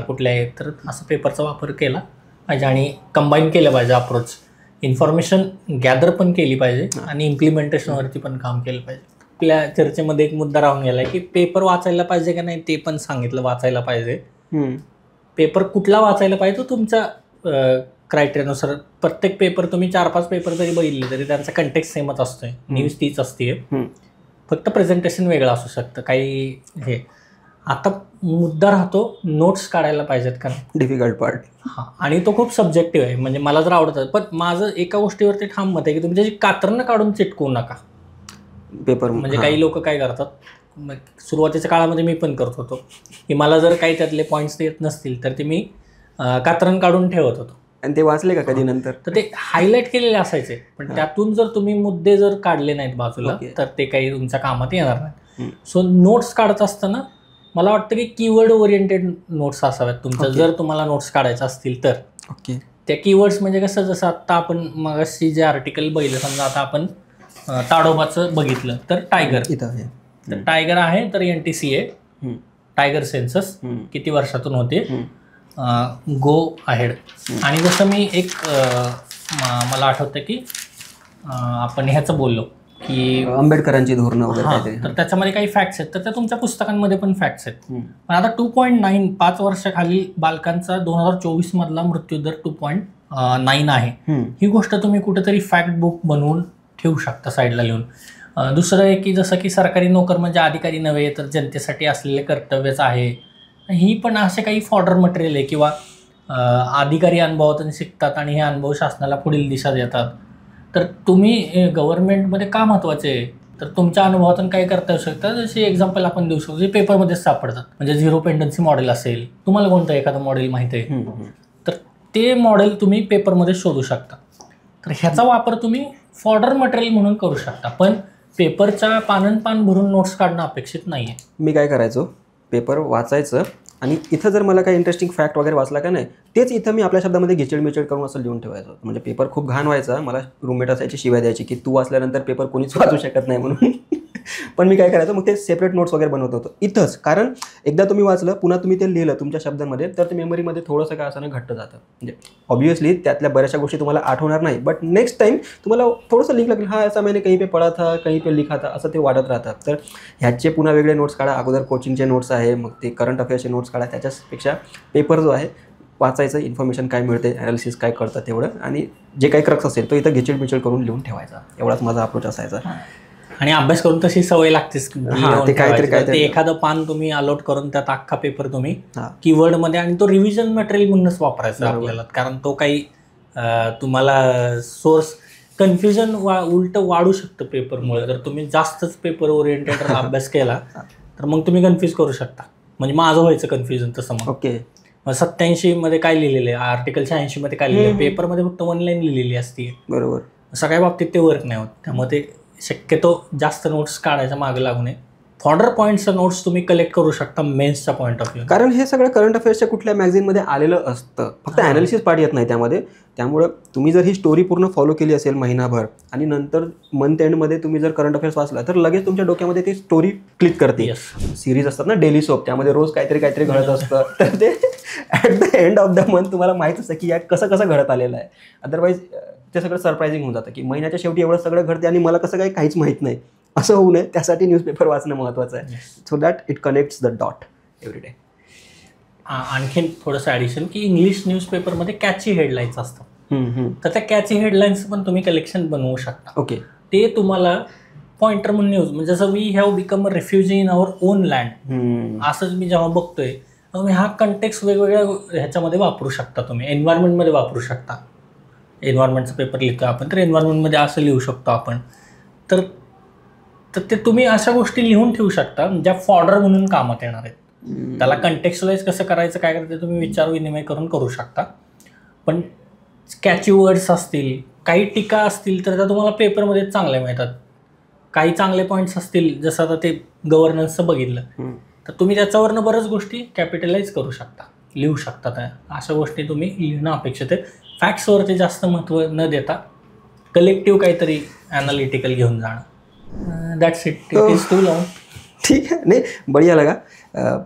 कुठल्या आहेत, तर असं पेपरचा वापर केला पाहिजे आणि कंबाईन केलं पाहिजे अप्रोच. इन्फॉर्मेशन गॅदर पण केली पाहिजे आणि इम्प्लिमेंटेशनवरती पण काम केलं पाहिजे. आपल्या चर्चेमध्ये एक मुद्दा राहून गेला की पेपर वाचायला पाहिजे का नाही ते पण सांगितलं. वाचायला पाहिजे. पेपर कुठला वाचायला पाहिजे तो तुमच्या क्रायटेरियानुसार प्रत्येक पेपर तुम्ही 4-5 पेपर जरी बघितले तरी त्यांचा कंटेक्स्ट सेमच असतोय, न्यूज तीच असते, फक्त प्रेझेंटेशन वेगळं असू शकतं काही हे. आता मुद्दा राहतो नोट्स काढायला पाहिजेत का नाही, डिफिकल्ट पार्ट. हां, आणि तो खूप सब्जेक्टिव्ह आहे. म्हणजे मला जर आवडतं, पण माझं एका गोष्टीवरती ठाम मत आहे की तुम्ही त्याची कातरणं काढून चिटकवू नका पेपर. म्हणजे काही लोक काय करतात, सुरुवातीच्या काळामध्ये मी पण करत होतो की मला जर काही त्यातले पॉईंट्स येत नसतील तर ते मी कात्रण काढून ठेवत होतो. आणि ते वाचले का कधी नंतर? तर ते हायलाईट केलेले असायचे, पण त्यातून जर तुम्ही मुद्दे जर काढले नाहीत बाजूला तर ते काही तुमच्या कामात येणार नाही. सो नोट्स काढत असताना मला वाटतं की कीवर्ड ओरिएंटेड नोट्स असाव्यात तुमच्या, जर तुम्हाला नोट्स काढायचे असतील तर. ओके. त्या कीवर्ड्स म्हणजे कसं, जसं आत्ता आपण मगाशी जे आर्टिकल बघितलं, समजा आता आपण ताडोबाचं बघितलं तर टायगर इथं आहे, तर टायगर आहे तर NTC आहे, टायगर सेन्सस किती वर्षातून होते, गो अहेड. आणि जसं मी एक मला आठवतं की आपण ह्याचं बोललो की आंबेडकरांची धोरणं वगैरे, तर त्याच्यामध्ये काही फॅक्ट्स आहेत, तर त्या तुमच्या पुस्तकांमध्ये पण फॅक्ट्स आहेत. पण आता 2.9 5 वर्षाखाली बालकांचा 2024 मधला मृत्यूदर 2.9 आहे. ही गोष्ट तुम्ही कुठेतरी फॅक्ट बुक बनवून ठेवू शकता साईडला लिहून. दुसरं आहे की जसं की सरकारी नोकर म्हणजे अधिकारी नव्हे तर जनतेसाठी असलेले कर्तव्यच आहे, ही पण असे काही फॉर्डर मटेरियल आहे, किंवा अधिकारी अनुभवातून शिकतात आणि हे अनुभव शासनाला पुढील दिशा देतात. तर तुम्ही गव्हर्नमेंटमध्ये का महत्त्वाचे आहे, तर तुमच्या अनुभवातून काय करता येऊ शकतं. जसे एक्झाम्पल आपण देऊ शकतो, जे पेपरमध्येच सापडतात. म्हणजे झिरो पेंडन्सी मॉडेल असेल, तुम्हाला कोणतं एखादं मॉडेल माहिती आहे तर ते मॉडेल तुम्ही पेपरमध्ये शोधू शकता. तर ह्याचा वापर तुम्ही फॉर्डर मटेरियल म्हणून करू शकता, पण पेपरच्या पान भरून नोट्स काढणं अपेक्षित नाही आहे. मी काय करायचो, पेपर वाचायचं आणि इथं जर मला काही इंटरेस्टिंग फॅक्ट वगैरे वाचला का नाही, तेच इथं मी आपल्या शब्दामध्ये घिचड करून असं लिहून ठेवायचं. म्हणजे पेपर खूप घाण व्हायचा, मला रूममेट असायची शिवाय द्यायची की तू वाचल्यानंतर पेपर कोणीच वाचू शकत नाही म्हणून. पण मी काय करायचं, मग ते सेपरेट नोट्स वगैरे बनवत होतो इथंच. कारण एकदा तुम्ही वाचलं, पुन्हा तुम्ही ते लिहिलं तुमच्या शब्दांमध्ये, तर ते मेमरीमध्ये थोडंसं काय असं घट्ट जातं. म्हणजे ऑब्वियसली त्यातल्या बऱ्याचशा गोष्टी तुम्हाला आठवणार नाही, बट नेक्स्ट टाइम तुम्हाला थोडंसं लिंक लागेल, हा ऐसा मैंने कहीं पे पढ़ा था, कहीं पे लिखा था, असं ते वाढत राहतात. तर ह्याचे पुन्हा वेगळे नोट्स काढा. अगोदर कोचिंगचे नोट्स आहे, मग ते करंट अफेअर्सचे नोट्स काढा. त्याच्यापेक्षा पेपर जो आहे वाचायचं, इन्फॉर्मेशन काय मिळते, ॲनालिसिस काय करतात तेवढं, आणि जे काही क्रक्स असेल तो इथं घिचड करून लिहून ठेवायचा. एवढाच माझा अप्रोच असायचा. आणि अभ्यास करून तशी सवय लागतेच. ते काहीतरी एखादं पान तुम्ही अलॉट करून त्यात अख्खा पेपर तुम्ही कीवर्डमध्ये, आणि तो रिव्हिजन मटेरियल म्हणूनच वापरायचा आपल्याला. कारण तो काही तुम्हाला सोर्स कन्फ्युजन उलट वाढू शकतं पेपरमुळे. जर तुम्ही जास्तच पेपर ओरिएंटेड अभ्यास केला तर मग तुम्ही कन्फ्यूज करू शकता. म्हणजे माझं व्हायचं कन्फ्युजन तसं. मग ओके, 87 मध्ये काय लिहिलेलं आहे, आर्टिकल 86 मध्ये काय लिहिलेलं आहे, पेपरमध्ये फक्त 1 लाईन लिहिलेली असते. बरोबर. सगळ्या बाबतीत ते वर्क नाही होत. त्यामुळे ते शक्यतो जास्त नोट्स काढायच्या मागे लागू नये. फॉर्डर पॉईंट्सचं नोट्स तुम्ही कलेक्ट करू शकता मेन्सच्या पॉईंट ऑफ व्ह्यू. कारण हे सगळं करंट अफेअर्सच्या कुठल्या मॅगझिनमध्ये आलेलं असतं, फक्त ॲनालिसिस पार्ट येत नाही त्यामध्ये. त्यामुळं तुम्ही जर ही स्टोरी पूर्ण फॉलो केली असेल महिनाभर, आणि नंतर मंथ एंडमध्ये तुम्ही जर करंट अफेअर्स वाचला, तर लगेच तुमच्या डोक्यामध्ये ती स्टोरी क्लिक करते. सिरीज असतात ना डेली सोप, त्यामध्ये रोज काहीतरी घडत असतं. तर ते at the end of the month तुम्हाला माहीत असतं की या कसं घडत आलेलं आहे. अदरवाईज ते सगळं सरप्रायझिंग होऊन जातं की महिन्याच्या शेवटी एवढं सगळं घडते आणि मला कसं काहीच माहीत नाही. असं होऊ नये, त्यासाठी न्यूजपेपर वाचणं महत्त्वाचं आहे. So that it connects the dot every day. आणखीन थोडंसं ॲडिशन की इंग्लिश न्यूजपेपरमध्ये कॅची हेडलाईन्स असतात. तर त्या कॅची हेडलाईन्स पण तुम्ही कलेक्शन बनवू शकता. ओके. ते तुम्हाला पॉइंटर म्हणून न्यूज, म्हणजे जसं we have become a refugee in our own land, असंच मी जेव्हा बघतोय तुम्ही हा कंटेक्स्ट वेगवेगळ्या ह्याच्यामध्ये वापरू शकता. तुम्ही एन्व्हायरमेंटमध्ये वापरू शकता. एन्व्हायरमेंटचा पेपर लिहितो आपण, तर एन्व्हायरमेंटमध्ये असं लिहू शकतो आपण. तर ते तुम्ही अशा गोष्टी लिहून ठेवू शकता ज्या फॉर्डर म्हणून कामात येणार आहेत. त्याला कंटेक्स्चुअलाइज कसं करायचं, काय करायचं तुम्ही विचार विनिमय करून करू शकता. पण कॅची वर्ड्स असतील, काही टीका असतील तर त्या तुम्हाला पेपरमध्ये चांगल्या मिळतात. काही चांगले पॉईंट्स असतील, जसं आता ते गव्हर्नन्सचं बघितलं, तर तुम्ही त्याच्यावरनं बऱ्याच गोष्टी कॅपिटलाइज करू शकता, लिहू शकता. त्या अशा गोष्टी तुम्ही लिहिणं अपेक्षित आहे. फॅक्ट्सवरती जास्त महत्त्व न देता कलेक्टिव्ह काहीतरी ॲनालिटिकल घेऊन जाणं. That's it. It is too long. ठीक है, नहीं बढ़िया लगा.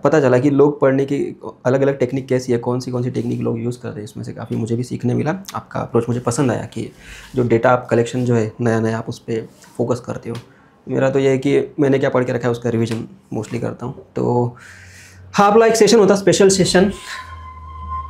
पता चला कि लोग पढ़ने की अलग अलग टेक्निक कैसी है, कौन सी टेक्निक लोग यूज़ करते हैं. इसमें से काफ़ी मुझे भी सीखने मिला. आपका अप्रोच मुझे पसंद आया कि जो डेटा आप कलेक्शन जो है नया आप उस पर फोकस करते हो. मेरा तो ये है कि मैंने क्या पढ़ के रखा है उसका रिवीजन मोस्टली करता हूँ. तो हा आपला एक सेशन होता, स्पेशल सेशन.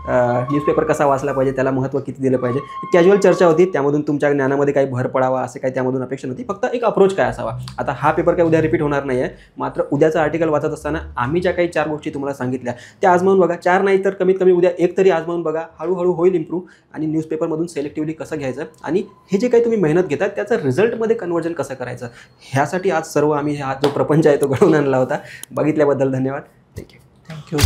न्यूजपेपर कसा वाचला पाहिजे, त्याला महत्त्व किती दिलं पाहिजे, कॅज्युअल चर्चा होती. त्यामधून तुमच्या ज्ञानामध्ये काही भर पडावा असे काही त्यामधून अपेक्षा नव्हती. फक्त एक अप्रोच काय असावा. आता हा पेपर काय उद्या रिपीट होणार नाही आहे. मात्र उद्याचं आर्टिकल वाचत असताना आम्ही ज्या काही 4 गोष्टी तुम्हाला सांगितल्या त्या आजमावून बघा. 4 नाही तर कमीत कमी उद्या 1 तरी आजमावून बघा. हळूहळू होईल इम्प्रूव्ह. आणि न्यूजपेपरमधून सेलेक्टिव्हली कसं घ्यायचं आणि हे जे काही तुम्ही मेहनत घेतात त्याचं रिझल्टमध्ये कन्व्हर्जन कसं करायचं, ह्यासाठी आज सर्व आम्ही हा जो प्रपंच आहे तो घडवून आणला होता. बघितल्याबद्दल धन्यवाद. थँक्यू.